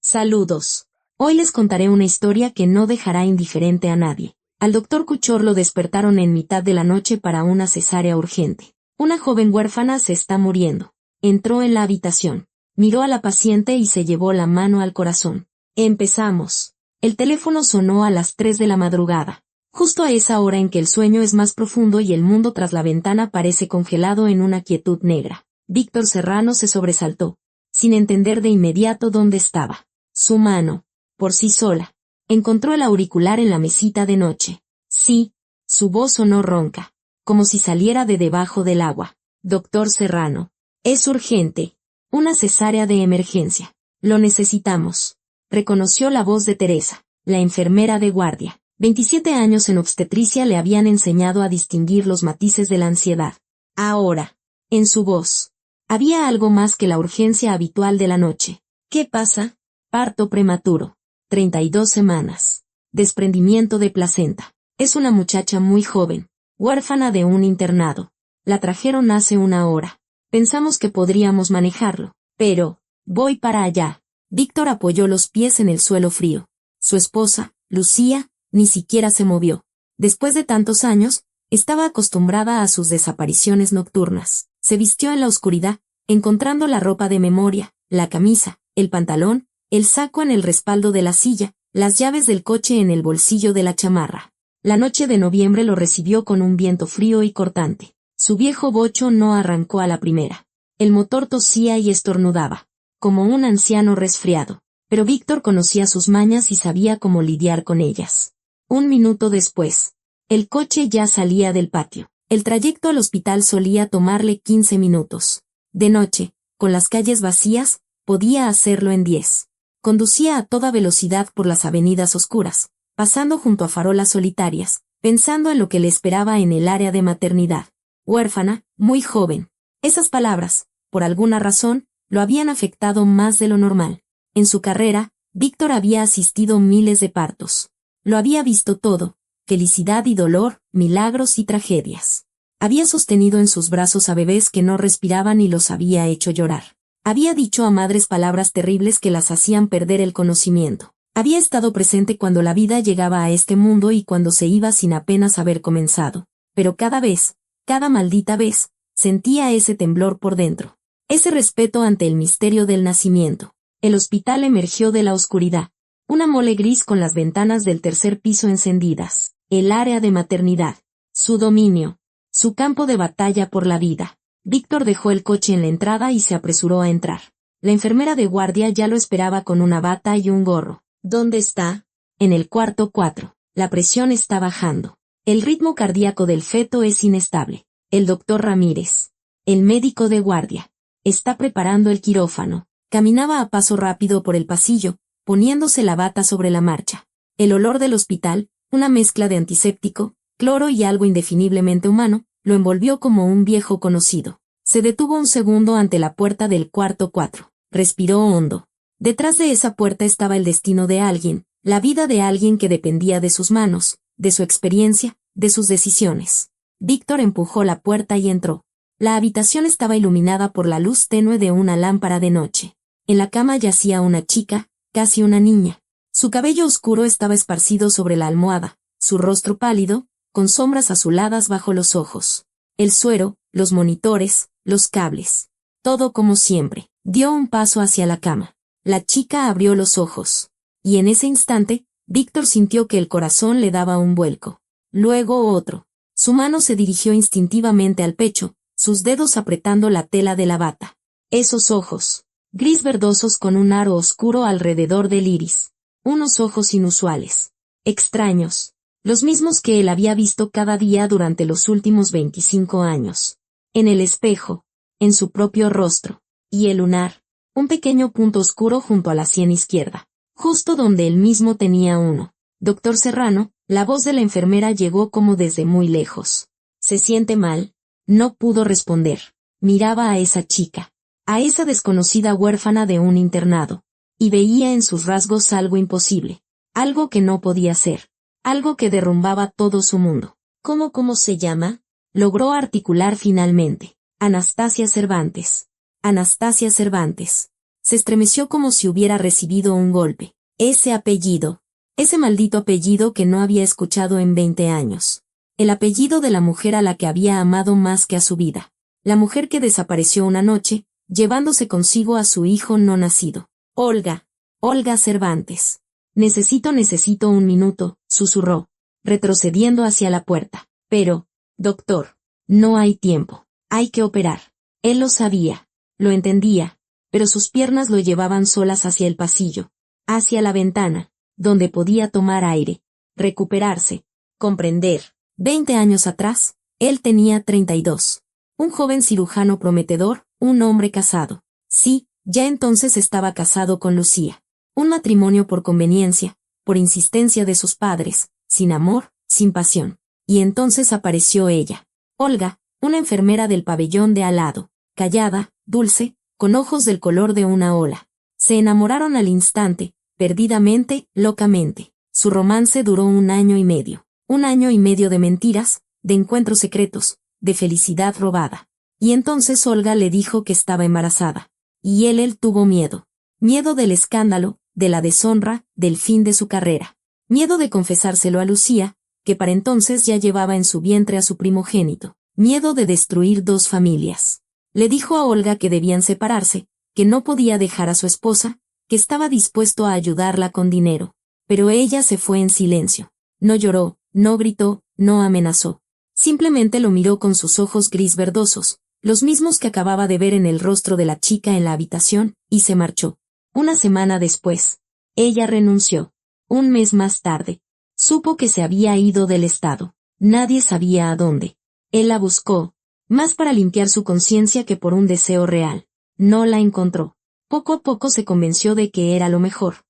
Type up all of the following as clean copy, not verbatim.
Saludos. Hoy les contaré una historia que no dejará indiferente a nadie. Al doctor Cuchor lo despertaron en mitad de la noche para una cesárea urgente. Una joven huérfana se está muriendo. Entró en la habitación, miró a la paciente y se llevó la mano al corazón. Empezamos. El teléfono sonó a las 3 de la madrugada. Justo a esa hora en que el sueño es más profundo y el mundo tras la ventana parece congelado en una quietud negra. Víctor Serrano se sobresaltó, sin entender de inmediato dónde estaba. Su mano, por sí sola, encontró el auricular en la mesita de noche. Sí, su voz sonó ronca, como si saliera de debajo del agua. Doctor Serrano, es urgente. Una cesárea de emergencia. Lo necesitamos. Reconoció la voz de Teresa, la enfermera de guardia. 27 años en obstetricia le habían enseñado a distinguir los matices de la ansiedad. Ahora, en su voz, había algo más que la urgencia habitual de la noche. ¿Qué pasa? Parto prematuro. 32 semanas. Desprendimiento de placenta. Es una muchacha muy joven, huérfana de un internado. La trajeron hace una hora. Pensamos que podríamos manejarlo, pero, voy para allá. Víctor apoyó los pies en el suelo frío. Su esposa, Lucía, ni siquiera se movió. Después de tantos años, estaba acostumbrada a sus desapariciones nocturnas. Se vistió en la oscuridad, encontrando la ropa de memoria, la camisa, el pantalón, el saco en el respaldo de la silla, las llaves del coche en el bolsillo de la chamarra. La noche de noviembre lo recibió con un viento frío y cortante. Su viejo bocho no arrancó a la primera. El motor tosía y estornudaba, como un anciano resfriado. Pero Víctor conocía sus mañas y sabía cómo lidiar con ellas. Un minuto después, el coche ya salía del patio. El trayecto al hospital solía tomarle 15 minutos. De noche, con las calles vacías, podía hacerlo en 10. Conducía a toda velocidad por las avenidas oscuras, pasando junto a farolas solitarias, pensando en lo que le esperaba en el área de maternidad. Huérfana, muy joven. Esas palabras, por alguna razón, lo habían afectado más de lo normal. En su carrera, Víctor había asistido miles de partos. Lo había visto todo, felicidad y dolor, milagros y tragedias. Había sostenido en sus brazos a bebés que no respiraban y los había hecho llorar. Había dicho a madres palabras terribles que las hacían perder el conocimiento. Había estado presente cuando la vida llegaba a este mundo y cuando se iba sin apenas haber comenzado. Pero cada vez, cada maldita vez, sentía ese temblor por dentro. Ese respeto ante el misterio del nacimiento. El hospital emergió de la oscuridad. Una mole gris con las ventanas del tercer piso encendidas. El área de maternidad. Su dominio. Su campo de batalla por la vida. Víctor dejó el coche en la entrada y se apresuró a entrar. La enfermera de guardia ya lo esperaba con una bata y un gorro. ¿Dónde está? En el cuarto 4. La presión está bajando. El ritmo cardíaco del feto es inestable. El doctor Ramírez, el médico de guardia, está preparando el quirófano. Caminaba a paso rápido por el pasillo, poniéndose la bata sobre la marcha. El olor del hospital, una mezcla de antiséptico, cloro y algo indefiniblemente humano, lo envolvió como un viejo conocido. Se detuvo un segundo ante la puerta del cuarto 4. Respiró hondo. Detrás de esa puerta estaba el destino de alguien, la vida de alguien que dependía de sus manos, de su experiencia, de sus decisiones. Víctor empujó la puerta y entró. La habitación estaba iluminada por la luz tenue de una lámpara de noche. En la cama yacía una chica, casi una niña. Su cabello oscuro estaba esparcido sobre la almohada, su rostro pálido, con sombras azuladas bajo los ojos. El suero, los monitores, los cables. Todo como siempre. Dio un paso hacia la cama. La chica abrió los ojos. Y en ese instante, Víctor sintió que el corazón le daba un vuelco. Luego otro. Su mano se dirigió instintivamente al pecho, sus dedos apretando la tela de la bata. Esos ojos, gris verdosos con un aro oscuro alrededor del iris. Unos ojos inusuales. Extraños. Los mismos que él había visto cada día durante los últimos 25 años. En el espejo, en su propio rostro. Y el lunar, un pequeño punto oscuro junto a la sien izquierda, justo donde él mismo tenía uno. Doctor Serrano, la voz de la enfermera llegó como desde muy lejos. ¿Se siente mal? No pudo responder. Miraba a esa chica, a esa desconocida huérfana de un internado, y veía en sus rasgos algo imposible, algo que no podía ser. Algo que derrumbaba todo su mundo. ¿Cómo se llama? Logró articular finalmente. Anastasia Cervantes. Anastasia Cervantes. Se estremeció como si hubiera recibido un golpe. Ese apellido. Ese maldito apellido que no había escuchado en 20 años. El apellido de la mujer a la que había amado más que a su vida. La mujer que desapareció una noche, llevándose consigo a su hijo no nacido. Olga. Olga Cervantes. Necesito un minuto, susurró, retrocediendo hacia la puerta. Pero, doctor, no hay tiempo. Hay que operar. Él lo sabía, lo entendía, pero sus piernas lo llevaban solas hacia el pasillo, hacia la ventana, donde podía tomar aire, recuperarse, comprender. 20 años atrás, él tenía 32. Un joven cirujano prometedor, un hombre casado. Sí, ya entonces estaba casado con Lucía. Un matrimonio por conveniencia, por insistencia de sus padres, sin amor, sin pasión. Y entonces apareció ella. Olga, una enfermera del pabellón de al lado, callada, dulce, con ojos del color de una ola. Se enamoraron al instante, perdidamente, locamente. Su romance duró 1 año y medio. 1 año y medio de mentiras, de encuentros secretos, de felicidad robada. Y entonces Olga le dijo que estaba embarazada. Y él tuvo miedo. Miedo del escándalo, de la deshonra, del fin de su carrera. Miedo de confesárselo a Lucía, que para entonces ya llevaba en su vientre a su primogénito. Miedo de destruir 2 familias. Le dijo a Olga que debían separarse, que no podía dejar a su esposa, que estaba dispuesto a ayudarla con dinero. Pero ella se fue en silencio. No lloró, no gritó, no amenazó. Simplemente lo miró con sus ojos gris verdosos, los mismos que acababa de ver en el rostro de la chica en la habitación, y se marchó. Una semana después, ella renunció. Un mes más tarde, supo que se había ido del estado. Nadie sabía a dónde. Él la buscó, más para limpiar su conciencia que por un deseo real. No la encontró. Poco a poco se convenció de que era lo mejor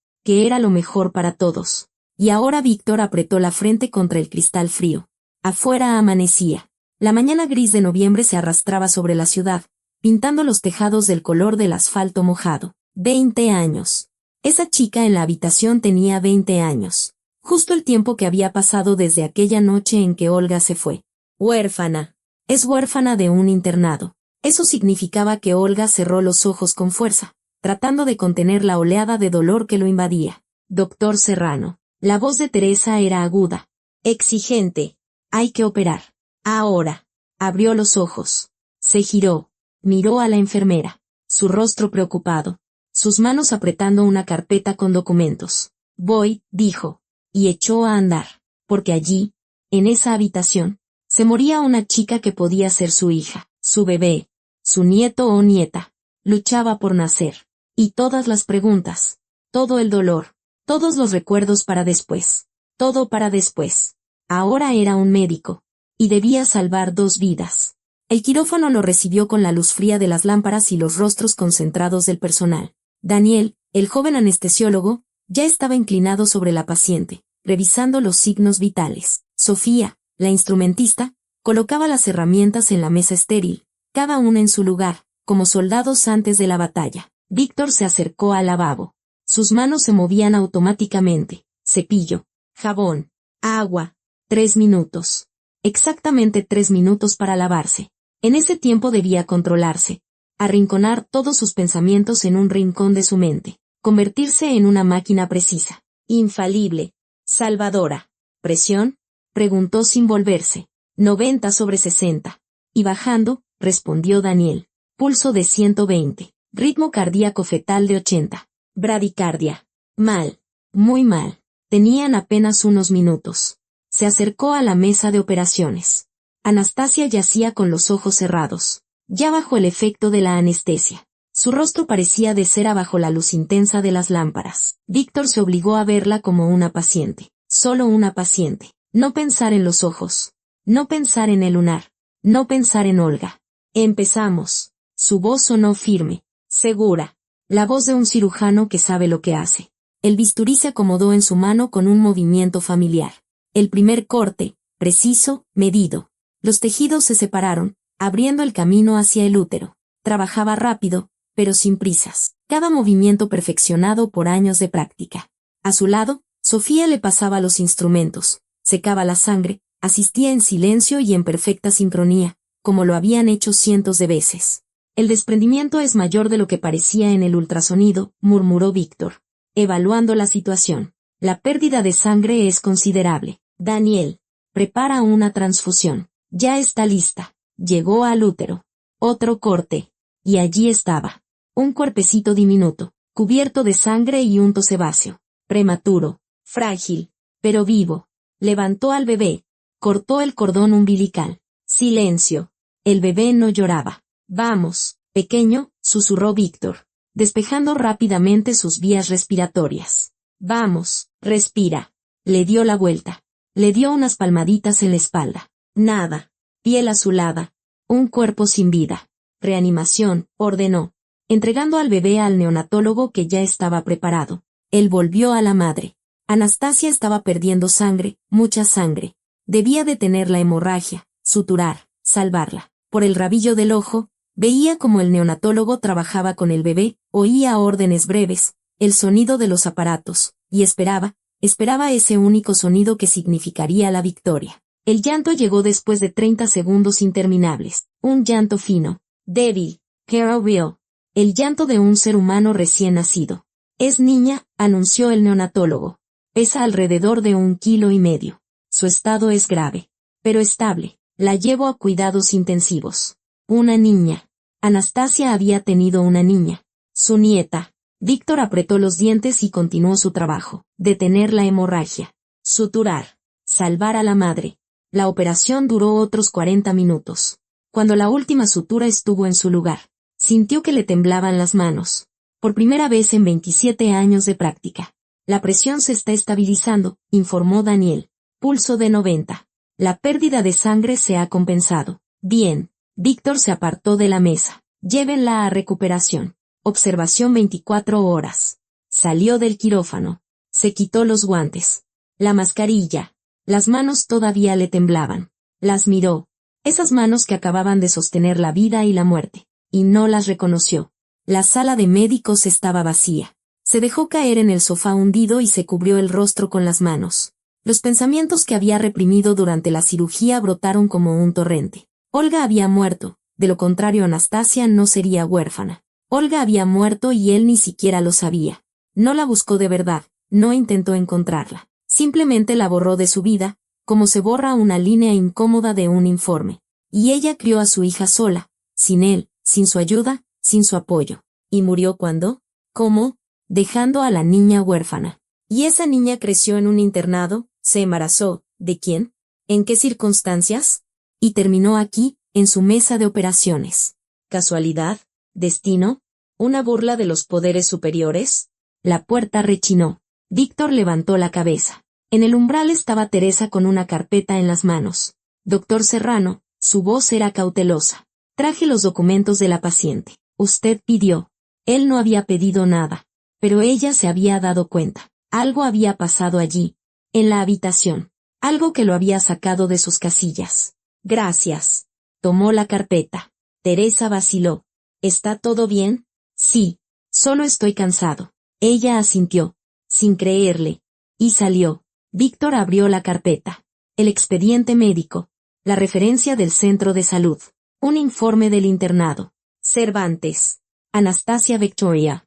para todos. Y ahora Víctor apretó la frente contra el cristal frío. Afuera amanecía. La mañana gris de noviembre se arrastraba sobre la ciudad, pintando los tejados del color del asfalto mojado. 20 años. Esa chica en la habitación tenía 20 años. Justo el tiempo que había pasado desde aquella noche en que Olga se fue. Huérfana. Es huérfana de un internado. Eso significaba que Olga cerró los ojos con fuerza, tratando de contener la oleada de dolor que lo invadía. Doctor Serrano. La voz de Teresa era aguda, exigente. Hay que operar. Ahora. Abrió los ojos. Se giró. Miró a la enfermera. Su rostro preocupado. Sus manos apretando una carpeta con documentos. Voy, dijo. Y echó a andar. Porque allí, en esa habitación, se moría una chica que podía ser su hija, su bebé, su nieto o nieta. Luchaba por nacer. Y todas las preguntas. Todo el dolor. Todos los recuerdos para después. Todo para después. Ahora era un médico. Y debía salvar 2 vidas. El quirófano lo recibió con la luz fría de las lámparas y los rostros concentrados del personal. Daniel, el joven anestesiólogo, ya estaba inclinado sobre la paciente, revisando los signos vitales. Sofía, la instrumentista, colocaba las herramientas en la mesa estéril, cada una en su lugar, como soldados antes de la batalla. Víctor se acercó al lavabo. Sus manos se movían automáticamente. Cepillo, jabón, agua. 3 minutos. Exactamente 3 minutos para lavarse. En ese tiempo debía controlarse. Arrinconar todos sus pensamientos en un rincón de su mente. Convertirse en una máquina precisa. Infalible. Salvadora. ¿Presión? Preguntó sin volverse. 90/60. Y bajando, respondió Daniel. Pulso de 120. Ritmo cardíaco fetal de 80. Bradicardia. Mal. Muy mal. Tenían apenas unos minutos. Se acercó a la mesa de operaciones. Anastasia yacía con los ojos cerrados, ya bajo el efecto de la anestesia. Su rostro parecía de cera bajo la luz intensa de las lámparas. Víctor se obligó a verla como una paciente. Solo una paciente. No pensar en los ojos. No pensar en el lunar. No pensar en Olga. Empezamos. Su voz sonó firme, segura. La voz de un cirujano que sabe lo que hace. El bisturí se acomodó en su mano con un movimiento familiar. El primer corte, preciso, medido. Los tejidos se separaron, abriendo el camino hacia el útero. Trabajaba rápido, pero sin prisas. Cada movimiento perfeccionado por años de práctica. A su lado, Sofía le pasaba los instrumentos, secaba la sangre, asistía en silencio y en perfecta sincronía, como lo habían hecho cientos de veces. El desprendimiento es mayor de lo que parecía en el ultrasonido, murmuró Víctor, evaluando la situación. La pérdida de sangre es considerable. Daniel, prepara una transfusión. Ya está lista. Llegó al útero. Otro corte. Y allí estaba. Un cuerpecito diminuto, cubierto de sangre y unto sebáceo. Prematuro, frágil, pero vivo. Levantó al bebé. Cortó el cordón umbilical. Silencio. El bebé no lloraba. Vamos, pequeño, susurró Víctor, despejando rápidamente sus vías respiratorias. Vamos, respira. Le dio la vuelta. Le dio unas palmaditas en la espalda. Nada. Piel azulada. Un cuerpo sin vida. Reanimación, ordenó, entregando al bebé al neonatólogo que ya estaba preparado. Él volvió a la madre. Anastasia estaba perdiendo sangre, mucha sangre. Debía detener la hemorragia, suturar, salvarla. Por el rabillo del ojo, veía como el neonatólogo trabajaba con el bebé, oía órdenes breves, el sonido de los aparatos, y esperaba ese único sonido que significaría la victoria. El llanto llegó después de 30 segundos interminables, un llanto fino, débil, Carol Real, el llanto de un ser humano recién nacido. Es niña, anunció el neonatólogo. Pesa alrededor de 1,5 kilos. Su estado es grave, pero estable. La llevo a cuidados intensivos. Una niña. Anastasia había tenido una niña. Su nieta. Víctor apretó los dientes y continuó su trabajo. Detener la hemorragia. Suturar. Salvar a la madre. La operación duró otros 40 minutos. Cuando la última sutura estuvo en su lugar, sintió que le temblaban las manos. Por primera vez en 27 años de práctica. La presión se está estabilizando, informó Daniel. Pulso de 90. La pérdida de sangre se ha compensado. Bien. Víctor se apartó de la mesa. Llévenla a recuperación. Observación 24 horas. Salió del quirófano. Se quitó los guantes. La mascarilla. Las manos todavía le temblaban. Las miró. Esas manos que acababan de sostener la vida y la muerte. Y no las reconoció. La sala de médicos estaba vacía. Se dejó caer en el sofá hundido y se cubrió el rostro con las manos. Los pensamientos que había reprimido durante la cirugía brotaron como un torrente. Olga había muerto, de lo contrario Anastasia no sería huérfana. Olga había muerto y él ni siquiera lo sabía. No la buscó de verdad, no intentó encontrarla. Simplemente la borró de su vida, como se borra una línea incómoda de un informe. Y ella crió a su hija sola, sin él, sin su ayuda, sin su apoyo. ¿Y murió cuándo? ¿Cómo? Dejando a la niña huérfana. Y esa niña creció en un internado, se embarazó, ¿de quién? ¿En qué circunstancias? Y terminó aquí, en su mesa de operaciones. ¿Casualidad? ¿Destino? ¿Una burla de los poderes superiores? La puerta rechinó. Víctor levantó la cabeza. En el umbral estaba Teresa con una carpeta en las manos. Doctor Serrano, su voz era cautelosa. Traje los documentos de la paciente. Usted pidió. Él no había pedido nada. Pero ella se había dado cuenta. Algo había pasado allí, en la habitación. Algo que lo había sacado de sus casillas. Gracias. Tomó la carpeta. Teresa vaciló. ¿Está todo bien? Sí. Solo estoy cansado. Ella asintió, sin creerle. Y salió. Víctor abrió la carpeta. El expediente médico. La referencia del centro de salud. Un informe del internado. Cervantes. Anastasia Victoria.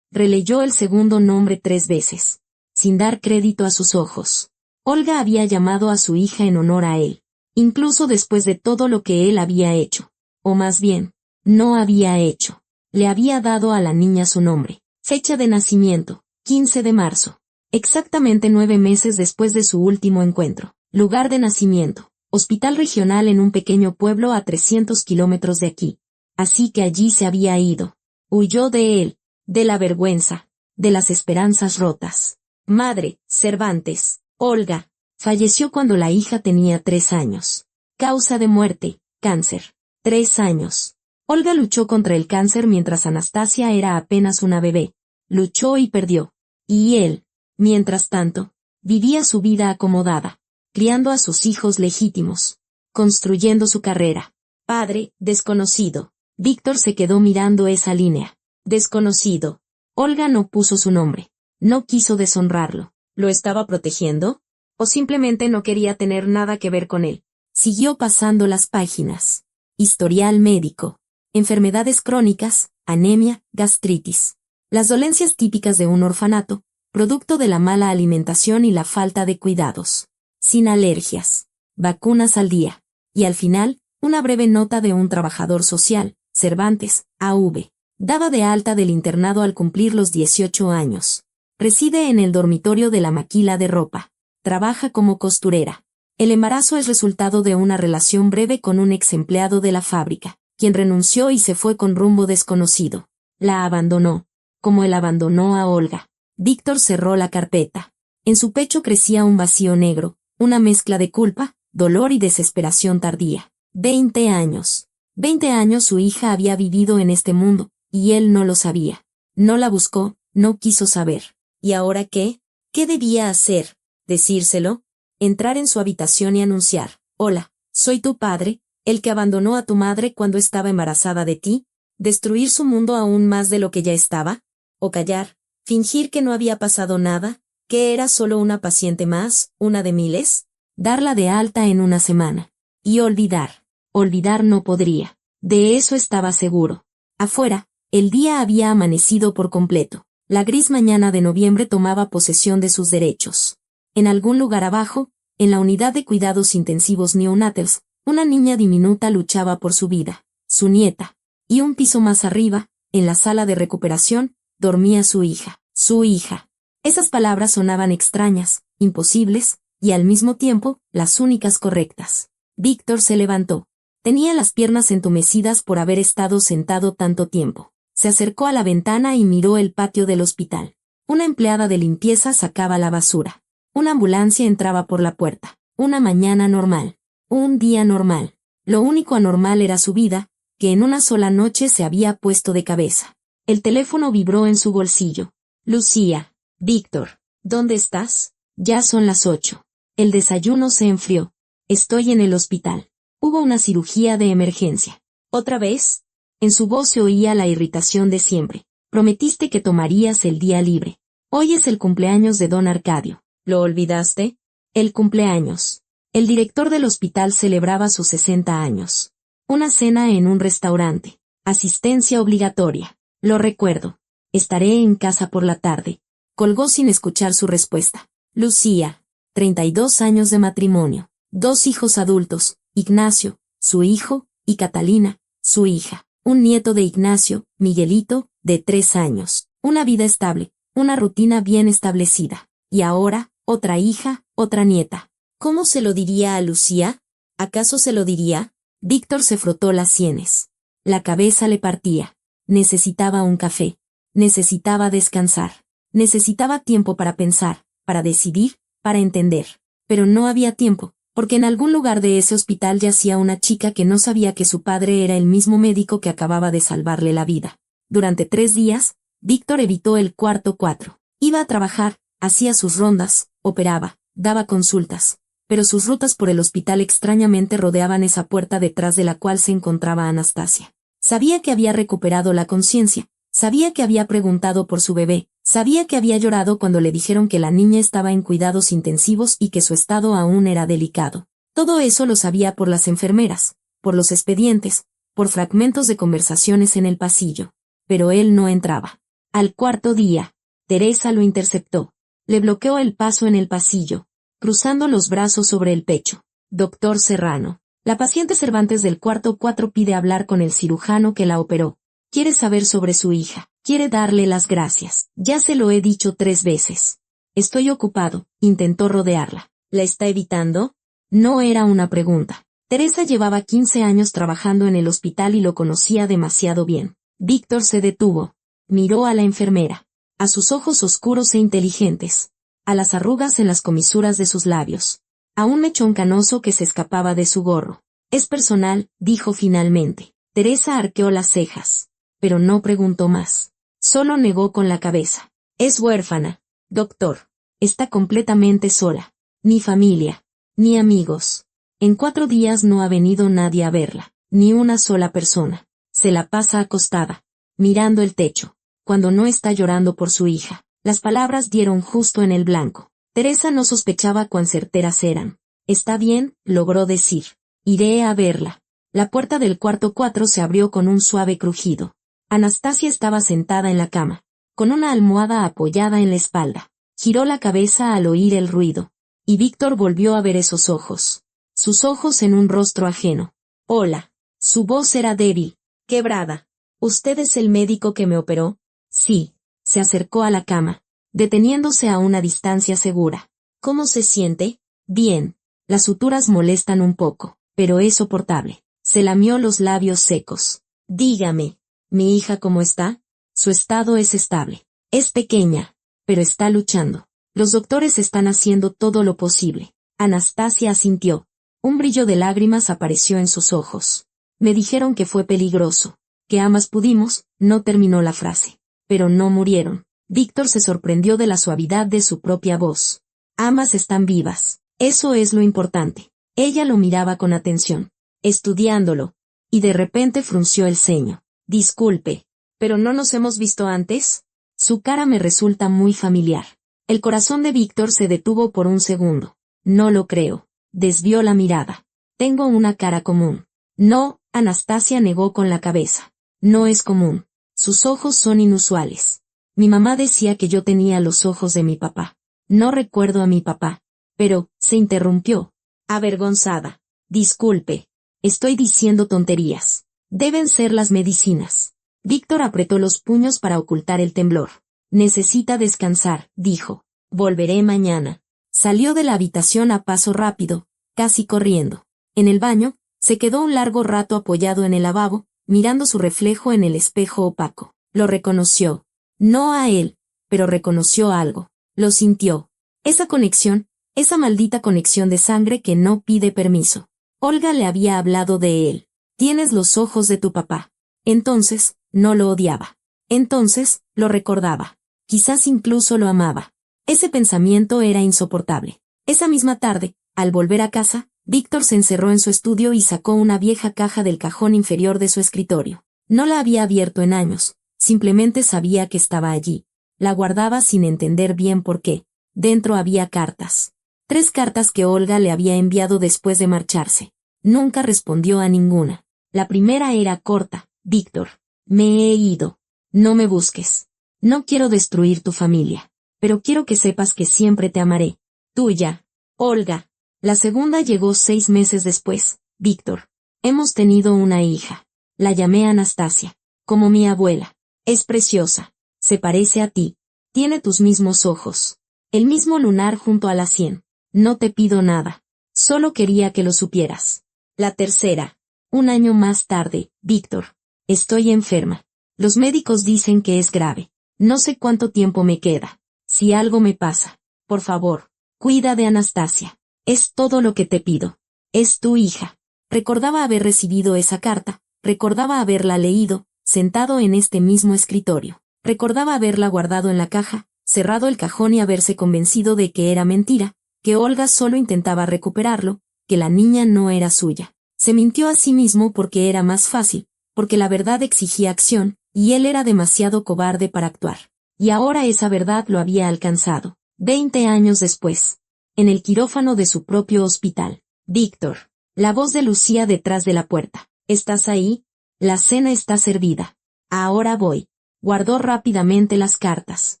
Releyó el segundo nombre 3 veces. Sin dar crédito a sus ojos. Olga había llamado a su hija en honor a él. Incluso después de todo lo que él había hecho. O más bien, no había hecho. Le había dado a la niña su nombre. Fecha de nacimiento, 15 de marzo. Exactamente 9 meses después de su último encuentro. Lugar de nacimiento. Hospital regional en un pequeño pueblo a 300 kilómetros de aquí. Así que allí se había ido. Huyó de él, de la vergüenza, de las esperanzas rotas. Madre, Cervantes, Olga, falleció cuando la hija tenía 3 años. Causa de muerte, cáncer. 3 años. Olga luchó contra el cáncer mientras Anastasia era apenas una bebé. Luchó y perdió. Y él, mientras tanto, vivía su vida acomodada, criando a sus hijos legítimos, construyendo su carrera. Padre, desconocido. Víctor se quedó mirando esa línea. Desconocido. Olga no puso su nombre. No quiso deshonrarlo. ¿Lo estaba protegiendo? ¿O simplemente no quería tener nada que ver con él? Siguió pasando las páginas. Historial médico. enfermedades crónicas, anemia, gastritis. Las dolencias típicas de un orfanato, producto de la mala alimentación y la falta de cuidados. Sin alergias. Vacunas al día. Y al final, una breve nota de un trabajador social, Cervantes, A.V. Daba de alta del internado al cumplir los 18 años. Reside en el dormitorio de la maquila de ropa. Trabaja como costurera. El embarazo es resultado de una relación breve con un ex empleado de la fábrica, quien renunció y se fue con rumbo desconocido. La abandonó, como él abandonó a Olga. Víctor cerró la carpeta. En su pecho crecía un vacío negro, una mezcla de culpa, dolor y desesperación tardía. 20 años. 20 años su hija había vivido en este mundo, y él no lo sabía. No la buscó, no quiso saber. ¿Y ahora qué? ¿Qué debía hacer? ¿Decírselo? Entrar en su habitación y anunciar: «Hola, soy tu padre, el que abandonó a tu madre cuando estaba embarazada de ti». ¿Destruir su mundo aún más de lo que ya estaba? ¿O callar? ¿Fingir que no había pasado nada? ¿Que era solo una paciente más, una de miles? Darla de alta en una semana. Y olvidar. Olvidar no podría. De eso estaba seguro. Afuera, el día había amanecido por completo. La gris mañana de noviembre tomaba posesión de sus derechos. En algún lugar abajo, en la unidad de cuidados intensivos neonatals, una niña diminuta luchaba por su vida, su nieta. Y un piso más arriba, en la sala de recuperación, dormía su hija. Su hija. Esas palabras sonaban extrañas, imposibles, y al mismo tiempo, las únicas correctas. Víctor se levantó. Tenía las piernas entumecidas por haber estado sentado tanto tiempo. Se acercó a la ventana y miró el patio del hospital. Una empleada de limpieza sacaba la basura. Una ambulancia entraba por la puerta. Una mañana normal. Un día normal. Lo único anormal era su vida, que en una sola noche se había puesto de cabeza. El teléfono vibró en su bolsillo. Lucía. Víctor. ¿Dónde estás? Ya son las 8. El desayuno se enfrió. Estoy en el hospital. Hubo una cirugía de emergencia. ¿Otra vez? En su voz se oía la irritación de siempre. Prometiste que tomarías el día libre. Hoy es el cumpleaños de don Arcadio. ¿Lo olvidaste? El cumpleaños. El director del hospital celebraba sus 60 años. Una cena en un restaurante. Asistencia obligatoria. Lo recuerdo. Estaré en casa por la tarde. Colgó sin escuchar su respuesta. Lucía. 32 años de matrimonio. 2 hijos adultos. Ignacio, su hijo, y Catalina, su hija. Un nieto de Ignacio, Miguelito, de 3 años. Una vida estable, una rutina bien establecida. Y ahora, otra hija, otra nieta. ¿Cómo se lo diría a Lucía? ¿Acaso se lo diría? Víctor se frotó las sienes. La cabeza le partía. Necesitaba un café. Necesitaba descansar. Necesitaba tiempo para pensar, para decidir, para entender. Pero no había tiempo, porque en algún lugar de ese hospital yacía una chica que no sabía que su padre era el mismo médico que acababa de salvarle la vida. Durante 3 días, Víctor evitó el cuarto 4. Iba a trabajar, hacía sus rondas, operaba, daba consultas, pero sus rutas por el hospital extrañamente rodeaban esa puerta detrás de la cual se encontraba Anastasia. Sabía que había recuperado la conciencia, sabía que había preguntado por su bebé, sabía que había llorado cuando le dijeron que la niña estaba en cuidados intensivos y que su estado aún era delicado. Todo eso lo sabía por las enfermeras, por los expedientes, por fragmentos de conversaciones en el pasillo. Pero él no entraba. Al cuarto día, Teresa lo interceptó. Le bloqueó el paso en el pasillo, cruzando los brazos sobre el pecho. Doctor Serrano. La paciente Cervantes del cuarto 4 pide hablar con el cirujano que la operó. Quiere saber sobre su hija. Quiere darle las gracias. Ya se lo he dicho 3 veces. Estoy ocupado. Intentó rodearla. ¿La está evitando? No era una pregunta. Teresa llevaba 15 años trabajando en el hospital y lo conocía demasiado bien. Víctor se detuvo. Miró a la enfermera. A sus ojos oscuros e inteligentes. A las arrugas en las comisuras de sus labios. A un mechón canoso que se escapaba de su gorro. Es personal, dijo finalmente. Teresa arqueó las cejas. Pero no preguntó más. Solo negó con la cabeza. Es huérfana, doctor. Está completamente sola. Ni familia, ni amigos. En 4 días no ha venido nadie a verla, ni una sola persona. Se la pasa acostada, mirando el techo, cuando no está llorando por su hija. Las palabras dieron justo en el blanco. Teresa no sospechaba cuán certeras eran. Está bien, logró decir. Iré a verla. La puerta del cuarto 4 se abrió con un suave crujido. Anastasia estaba sentada en la cama, con una almohada apoyada en la espalda. Giró la cabeza al oír el ruido. Y Víctor volvió a ver esos ojos. Sus ojos en un rostro ajeno. Hola. Su voz era débil, quebrada. ¿Usted es el médico que me operó? Sí. Se acercó a la cama, deteniéndose a una distancia segura. ¿Cómo se siente? Bien. Las suturas molestan un poco, pero es soportable. Se lamió los labios secos. Dígame, ¿mi hija cómo está? Su estado es estable. Es pequeña, pero está luchando. Los doctores están haciendo todo lo posible. Anastasia asintió. Un brillo de lágrimas apareció en sus ojos. Me dijeron que fue peligroso, que ambas pudimos, no terminó la frase. Pero no murieron. Víctor se sorprendió de la suavidad de su propia voz. Ambas están vivas. Eso es lo importante. Ella lo miraba con atención, estudiándolo, y de repente frunció el ceño. Disculpe, ¿pero no nos hemos visto antes? Su cara me resulta muy familiar. El corazón de Víctor se detuvo por un segundo. No lo creo. Desvió la mirada. Tengo una cara común. No, Anastasia negó con la cabeza. No es común. Sus ojos son inusuales. Mi mamá decía que yo tenía los ojos de mi papá. No recuerdo a mi papá. Pero, se interrumpió. Avergonzada. Disculpe. Estoy diciendo tonterías. Deben ser las medicinas. Víctor apretó los puños para ocultar el temblor. Necesita descansar, dijo. Volveré mañana. Salió de la habitación a paso rápido, casi corriendo. En el baño, se quedó un largo rato apoyado en el lavabo, mirando su reflejo en el espejo opaco. Lo reconoció. No a él, pero reconoció algo. Lo sintió. Esa conexión, esa maldita conexión de sangre que no pide permiso. Olga le había hablado de él. Tienes los ojos de tu papá. Entonces, no lo odiaba. Entonces, lo recordaba. Quizás incluso lo amaba. Ese pensamiento era insoportable. Esa misma tarde, al volver a casa, Víctor se encerró en su estudio y sacó una vieja caja del cajón inferior de su escritorio. No la había abierto en años, simplemente sabía que estaba allí. La guardaba sin entender bien por qué. Dentro había cartas. 3 cartas que Olga le había enviado después de marcharse. Nunca respondió a ninguna. La primera era corta. Víctor, me he ido. No me busques. No quiero destruir tu familia. Pero quiero que sepas que siempre te amaré. Tuya, Olga. La segunda llegó 6 meses después. Víctor, hemos tenido una hija. La llamé Anastasia. Como mi abuela. Es preciosa. Se parece a ti. Tiene tus mismos ojos. El mismo lunar junto a la sien. No te pido nada. Solo quería que lo supieras. La tercera. 1 año más tarde. Víctor. Estoy enferma. Los médicos dicen que es grave. No sé cuánto tiempo me queda. Si algo me pasa, por favor, cuida de Anastasia. Es todo lo que te pido. Es tu hija. Recordaba haber recibido esa carta, recordaba haberla leído, sentado en este mismo escritorio. Recordaba haberla guardado en la caja, cerrado el cajón y haberse convencido de que era mentira, que Olga solo intentaba recuperarlo, que la niña no era suya. Se mintió a sí mismo porque era más fácil, porque la verdad exigía acción, y él era demasiado cobarde para actuar. Y ahora esa verdad lo había alcanzado. 20 años después. En el quirófano de su propio hospital. Víctor. La voz de Lucía detrás de la puerta. ¿Estás ahí? La cena está servida. Ahora voy. Guardó rápidamente las cartas.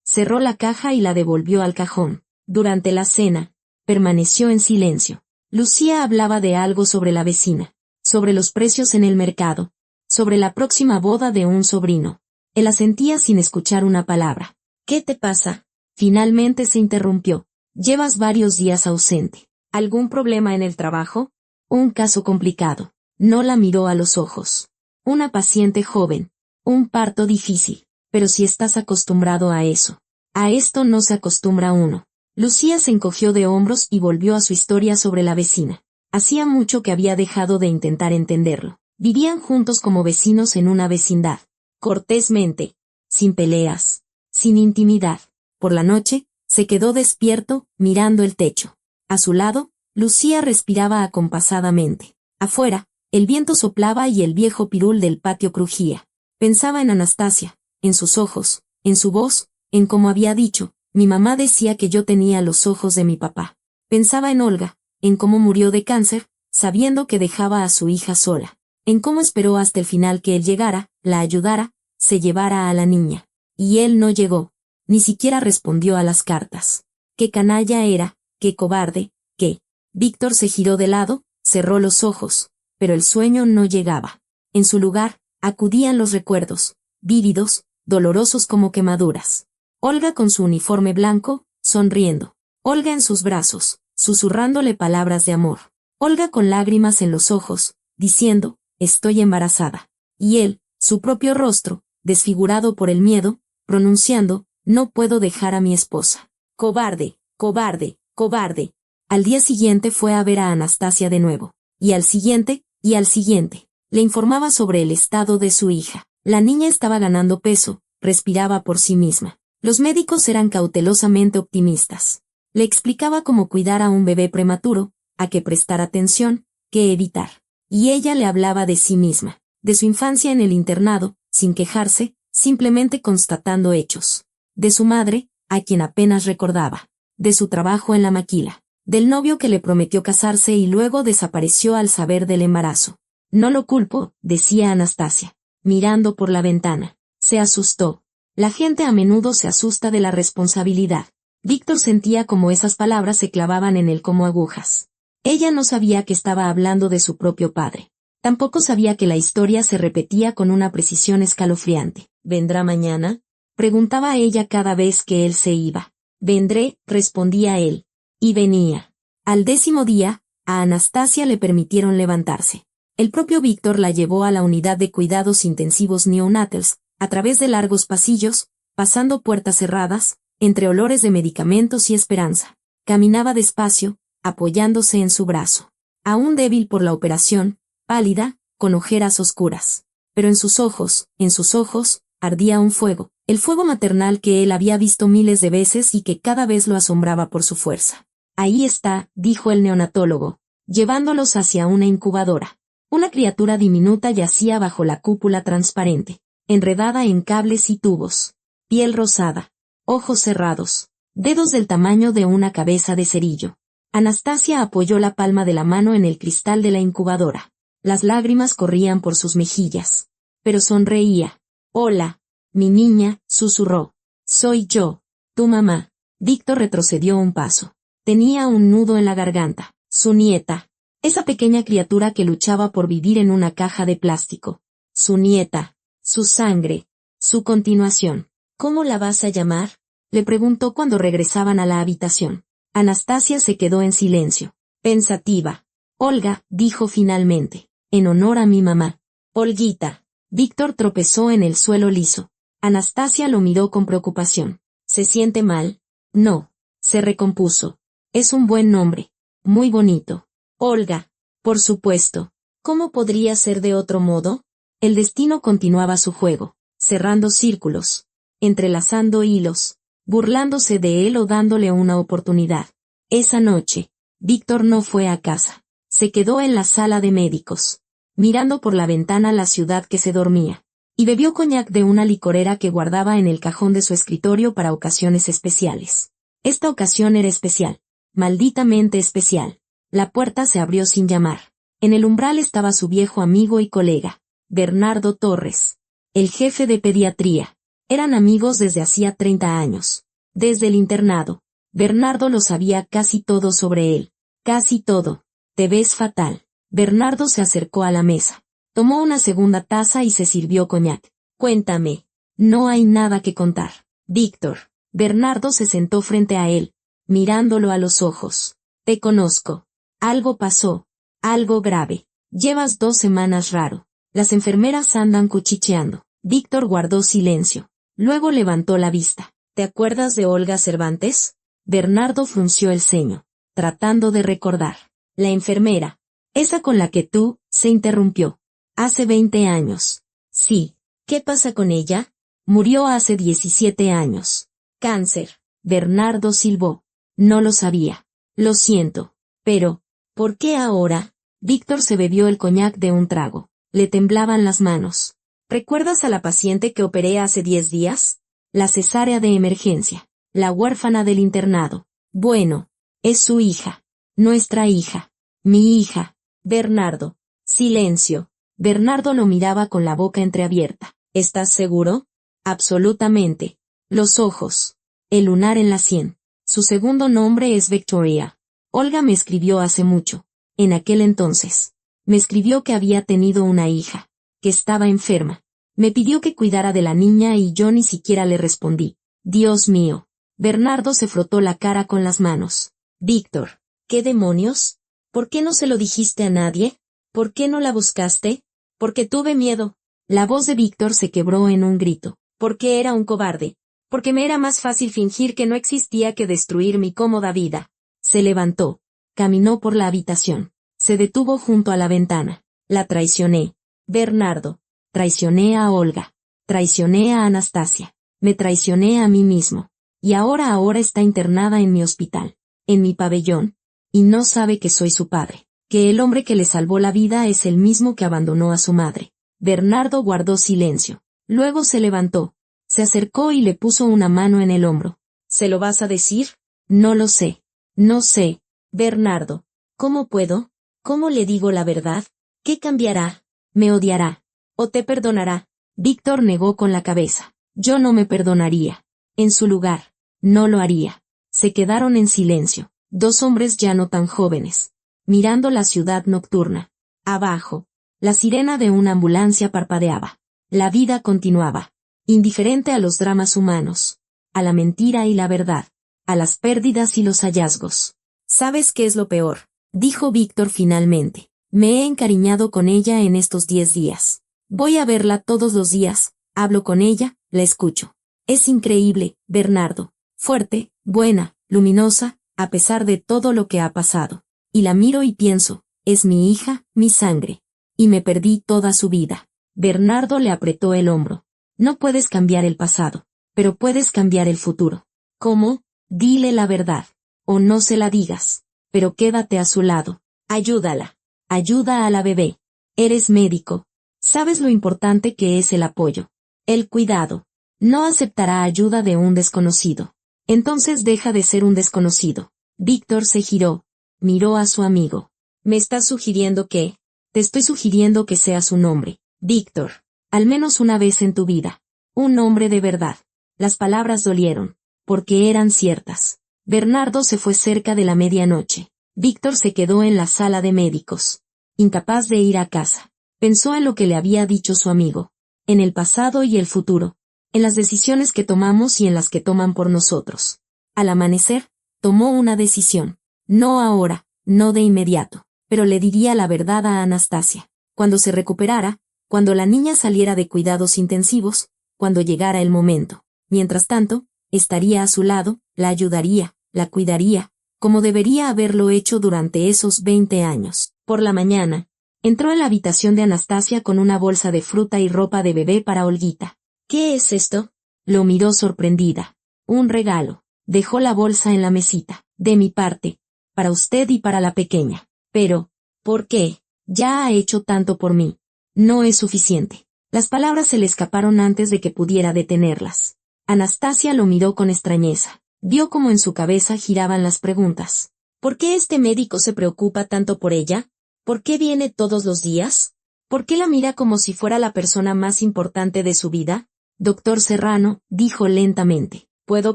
Cerró la caja y la devolvió al cajón. Durante la cena, permaneció en silencio. Lucía hablaba de algo sobre la vecina, sobre los precios en el mercado, sobre la próxima boda de un sobrino. Él asentía sin escuchar una palabra. ¿Qué te pasa? Finalmente se interrumpió. Llevas varios días ausente. ¿Algún problema en el trabajo? Un caso complicado. No la miró a los ojos. Una paciente joven. Un parto difícil. Pero si estás acostumbrado a eso. A esto no se acostumbra uno. Lucía se encogió de hombros y volvió a su historia sobre la vecina. Hacía mucho que había dejado de intentar entenderlo. Vivían juntos como vecinos en una vecindad. Cortésmente, sin peleas, sin intimidad. Por la noche, se quedó despierto, mirando el techo. A su lado, Lucía respiraba acompasadamente. Afuera, el viento soplaba y el viejo pirul del patio crujía. Pensaba en Anastasia, en sus ojos, en su voz, en cómo había dicho, mi mamá decía que yo tenía los ojos de mi papá. Pensaba en Olga, en cómo murió de cáncer, sabiendo que dejaba a su hija sola. en cómo esperó hasta el final que él llegara, la ayudara, se llevara a la niña. Y él no llegó. Ni siquiera respondió a las cartas. Qué canalla era, qué cobarde, qué. Víctor se giró de lado, cerró los ojos, pero el sueño no llegaba. En su lugar, acudían los recuerdos, vívidos, dolorosos como quemaduras. Olga con su uniforme blanco, sonriendo. Olga en sus brazos, susurrándole palabras de amor. Olga con lágrimas en los ojos, diciendo, estoy embarazada. Y él, su propio rostro, desfigurado por el miedo, pronunciando, no puedo dejar a mi esposa. Cobarde, cobarde, cobarde. Al día siguiente fue a ver a Anastasia de nuevo. Y al siguiente, y al siguiente. Le informaba sobre el estado de su hija. La niña estaba ganando peso, respiraba por sí misma. Los médicos eran cautelosamente optimistas. Le explicaba cómo cuidar a un bebé prematuro, a qué prestar atención, qué evitar. Y ella le hablaba de sí misma, de su infancia en el internado, sin quejarse, simplemente constatando hechos. De su madre, a quien apenas recordaba. De su trabajo en la maquila. Del novio que le prometió casarse y luego desapareció al saber del embarazo. No lo culpo, decía Anastasia, mirando por la ventana. Se asustó. La gente a menudo se asusta de la responsabilidad. Víctor sentía como esas palabras se clavaban en él como agujas. Ella no sabía que estaba hablando de su propio padre. Tampoco sabía que la historia se repetía con una precisión escalofriante. ¿Vendrá mañana?, preguntaba ella cada vez que él se iba. Vendré, respondía él. Y venía. Al 10º día, a Anastasia le permitieron levantarse. El propio Víctor la llevó a la unidad de cuidados intensivos neonatals, a través de largos pasillos, pasando puertas cerradas, entre olores de medicamentos y esperanza. Caminaba despacio, apoyándose en su brazo. Aún débil por la operación, pálida, con ojeras oscuras. Pero en sus ojos, ardía un fuego, el fuego maternal que él había visto miles de veces y que cada vez lo asombraba por su fuerza. Ahí está, dijo el neonatólogo, llevándolos hacia una incubadora. Una criatura diminuta yacía bajo la cúpula transparente, enredada en cables y tubos. Piel rosada, ojos cerrados, dedos del tamaño de una cabeza de cerillo. Anastasia apoyó la palma de la mano en el cristal de la incubadora. Las lágrimas corrían por sus mejillas. Pero sonreía. Hola, mi niña, susurró. Soy yo, tu mamá. Víctor retrocedió un paso. Tenía un nudo en la garganta. Su nieta. Esa pequeña criatura que luchaba por vivir en una caja de plástico. Su nieta. Su sangre. Su continuación. ¿Cómo la vas a llamar?, le preguntó cuando regresaban a la habitación. Anastasia se quedó en silencio, pensativa. Olga, dijo finalmente, en honor a mi mamá. Olguita. Víctor tropezó en el suelo liso. Anastasia lo miró con preocupación. ¿Se siente mal? No. Se recompuso. Es un buen nombre. Muy bonito. Olga. Por supuesto. ¿Cómo podría ser de otro modo? El destino continuaba su juego, cerrando círculos, entrelazando hilos, burlándose de él o dándole una oportunidad. Esa noche, Víctor no fue a casa. Se quedó en la sala de médicos, mirando por la ventana la ciudad que se dormía, y bebió coñac de una licorera que guardaba en el cajón de su escritorio para ocasiones especiales. Esta ocasión era especial, malditamente especial. La puerta se abrió sin llamar. En el umbral estaba su viejo amigo y colega, Bernardo Torres, el jefe de pediatría. Eran amigos desde hacía 30 años. Desde el internado. Bernardo lo sabía casi todo sobre él. Casi todo. Te ves fatal. Bernardo se acercó a la mesa. Tomó una segunda taza y se sirvió coñac. Cuéntame. No hay nada que contar. Víctor. Bernardo se sentó frente a él, mirándolo a los ojos. Te conozco. Algo pasó. Algo grave. Llevas 2 semanas raro. Las enfermeras andan cuchicheando. Víctor guardó silencio. Luego levantó la vista. ¿Te acuerdas de Olga Cervantes? Bernardo frunció el ceño, tratando de recordar. La enfermera. Esa con la que tú, se interrumpió. Hace 20 años. Sí. ¿Qué pasa con ella? Murió hace 17 años. Cáncer. Bernardo silbó. No lo sabía. Lo siento. Pero, ¿por qué ahora? Víctor se bebió el coñac de un trago. Le temblaban las manos. ¿Recuerdas a la paciente que operé hace 10 días? La cesárea de emergencia. La huérfana del internado. Bueno, es su hija. Nuestra hija. Mi hija. Bernardo. Silencio. Bernardo lo miraba con la boca entreabierta. ¿Estás seguro? Absolutamente. Los ojos. El lunar en la sien. Su segundo nombre es Victoria. Olga me escribió hace mucho. En aquel entonces. Me escribió que había tenido una hija. Que estaba enferma. Me pidió que cuidara de la niña y yo ni siquiera le respondí. Dios mío. Bernardo se frotó la cara con las manos. Víctor. ¿Qué demonios? ¿Por qué no se lo dijiste a nadie? ¿Por qué no la buscaste? Porque tuve miedo. La voz de Víctor se quebró en un grito. Porque era un cobarde. Porque me era más fácil fingir que no existía que destruir mi cómoda vida. Se levantó. Caminó por la habitación. Se detuvo junto a la ventana. La traicioné. Bernardo. Traicioné a Olga. Traicioné a Anastasia. Me traicioné a mí mismo. Y ahora está internada en mi hospital. En mi pabellón. Y no sabe que soy su padre. Que el hombre que le salvó la vida es el mismo que abandonó a su madre. Bernardo guardó silencio. Luego se levantó. Se acercó y le puso una mano en el hombro. ¿Se lo vas a decir? No lo sé. No sé. Bernardo. ¿Cómo puedo? ¿Cómo le digo la verdad? ¿Qué cambiará? ¿Me odiará? ¿O te perdonará? Víctor negó con la cabeza. Yo no me perdonaría. En su lugar. No lo haría. Se quedaron en silencio. Dos hombres ya no tan jóvenes. Mirando la ciudad nocturna. Abajo. La sirena de una ambulancia parpadeaba. La vida continuaba. Indiferente a los dramas humanos. A la mentira y la verdad. A las pérdidas y los hallazgos. ¿Sabes qué es lo peor? Dijo Víctor finalmente. Me he encariñado con ella en estos 10 días. Voy a verla todos los días, hablo con ella, la escucho. Es increíble, Bernardo. Fuerte, buena, luminosa, a pesar de todo lo que ha pasado. Y la miro y pienso, es mi hija, mi sangre. Y me perdí toda su vida. Bernardo le apretó el hombro. No puedes cambiar el pasado, pero puedes cambiar el futuro. ¿Cómo? Dile la verdad. O no se la digas. Pero quédate a su lado. Ayúdala. Ayuda a la bebé. Eres médico. Sabes lo importante que es el apoyo. El cuidado. No aceptará ayuda de un desconocido. Entonces deja de ser un desconocido. Víctor se giró. Miró a su amigo. ¿Me estás sugiriendo que? Te estoy sugiriendo que seas un hombre. Víctor. Al menos una vez en tu vida. Un hombre de verdad. Las palabras dolieron. Porque eran ciertas. Bernardo se fue cerca de la medianoche. Víctor se quedó en la sala de médicos. Incapaz de ir a casa. Pensó en lo que le había dicho su amigo. En el pasado y el futuro. En las decisiones que tomamos y en las que toman por nosotros. Al amanecer, tomó una decisión. No ahora, no de inmediato. Pero le diría la verdad a Anastasia. Cuando se recuperara, cuando la niña saliera de cuidados intensivos, cuando llegara el momento. Mientras tanto, estaría a su lado, la ayudaría, la cuidaría, como debería haberlo hecho durante esos 20 años. Por la mañana, entró en la habitación de Anastasia con una bolsa de fruta y ropa de bebé para Olguita. ¿Qué es esto? Lo miró sorprendida. Un regalo. Dejó la bolsa en la mesita. De mi parte. Para usted y para la pequeña. Pero, ¿por qué? Ya ha hecho tanto por mí. No es suficiente. Las palabras se le escaparon antes de que pudiera detenerlas. Anastasia lo miró con extrañeza. Vio cómo en su cabeza giraban las preguntas. ¿Por qué este médico se preocupa tanto por ella? ¿Por qué viene todos los días? ¿Por qué la mira como si fuera la persona más importante de su vida? Doctor Serrano, dijo lentamente. ¿Puedo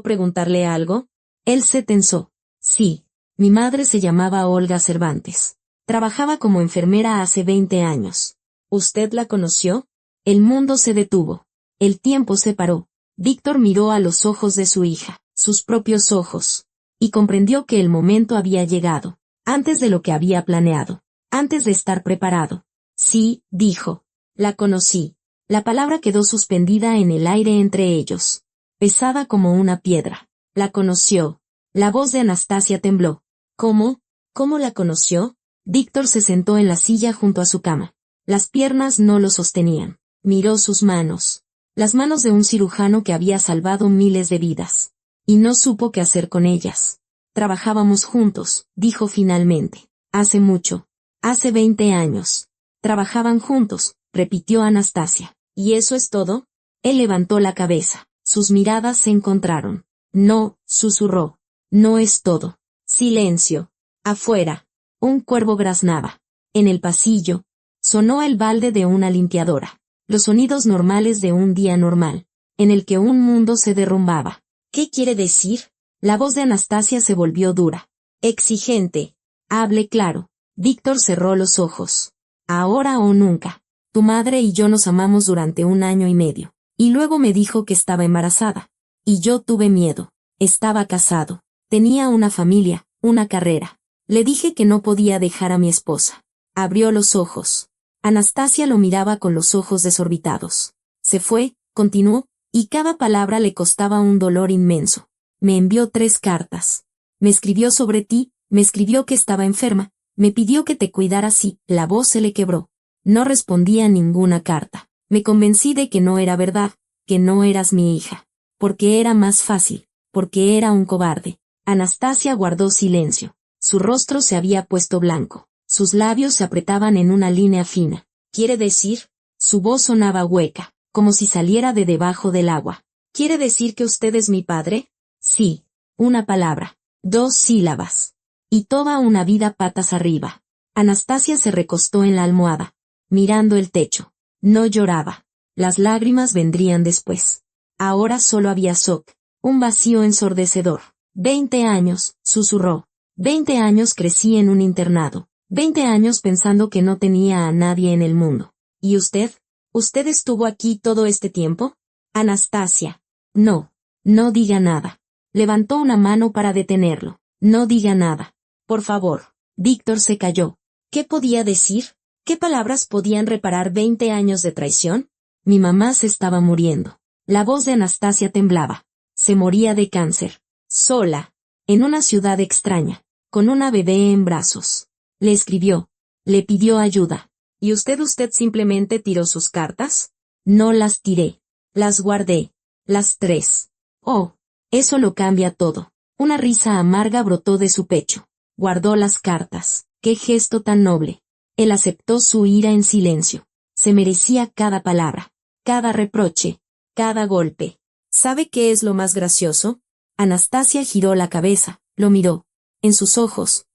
preguntarle algo? Él se tensó. Sí. Mi madre se llamaba Olga Cervantes. Trabajaba como enfermera hace 20 años. ¿Usted la conoció? El mundo se detuvo. El tiempo se paró. Víctor miró a los ojos de su hija, sus propios ojos, y comprendió que el momento había llegado, antes de lo que había planeado, antes de estar preparado. Sí, dijo. La conocí. La palabra quedó suspendida en el aire entre ellos, pesada como una piedra. La conoció. La voz de Anastasia tembló. ¿Cómo? ¿Cómo la conoció? Víctor se sentó en la silla junto a su cama. Las piernas no lo sostenían. Miró sus manos. Las manos de un cirujano que había salvado miles de vidas. Y no supo qué hacer con ellas. Trabajábamos juntos, dijo finalmente. Hace mucho. Hace 20 años. Trabajaban juntos, repitió Anastasia. ¿Y eso es todo? Él levantó la cabeza. Sus miradas se encontraron. No, susurró. No es todo. Silencio. Afuera. Un cuervo graznaba. En el pasillo. Sonó el balde de una limpiadora. Los sonidos normales de un día normal, en el que un mundo se derrumbaba. ¿Qué quiere decir? La voz de Anastasia se volvió dura. Exigente. Hable claro. Víctor cerró los ojos. Ahora o nunca. Tu madre y yo nos amamos durante 1 año y medio. Y luego me dijo que estaba embarazada. Y yo tuve miedo. Estaba casado. Tenía una familia, una carrera. Le dije que no podía dejar a mi esposa. Abrió los ojos. Anastasia lo miraba con los ojos desorbitados. Se fue, continuó, y cada palabra le costaba un dolor inmenso. Me envió 3 cartas. Me escribió sobre ti, me escribió que estaba enferma, me pidió que te cuidaras y, la voz se le quebró. No respondía ninguna carta. Me convencí de que no era verdad, que no eras mi hija. Porque era más fácil, porque era un cobarde. Anastasia guardó silencio. Su rostro se había puesto blanco. Sus labios se apretaban en una línea fina. ¿Quiere decir? Su voz sonaba hueca, como si saliera de debajo del agua. ¿Quiere decir que usted es mi padre? Sí. Una palabra. 2 sílabas. Y toda una vida patas arriba. Anastasia se recostó en la almohada, mirando el techo. No lloraba. Las lágrimas vendrían después. Ahora solo había shock, un vacío ensordecedor. 20 años, susurró. 20 años crecí en un internado. 20 años pensando que no tenía a nadie en el mundo. ¿Y usted? ¿Usted estuvo aquí todo este tiempo? Anastasia. No. No diga nada. Levantó una mano para detenerlo. No diga nada. Por favor. Víctor se calló. ¿Qué podía decir? ¿Qué palabras podían reparar 20 años de traición? Mi mamá se estaba muriendo. La voz de Anastasia temblaba. Se moría de cáncer. Sola. En una ciudad extraña. Con una bebé en brazos. Le escribió. Le pidió ayuda. ¿Y usted simplemente tiró sus cartas? No las tiré. Las guardé. Las 3. Oh. Eso lo cambia todo. Una risa amarga brotó de su pecho. Guardó las cartas. ¡Qué gesto tan noble! Él aceptó su ira en silencio. Se merecía cada palabra. Cada reproche. Cada golpe. ¿Sabe qué es lo más gracioso? Anastasia giró la cabeza. Lo miró. En sus ojos,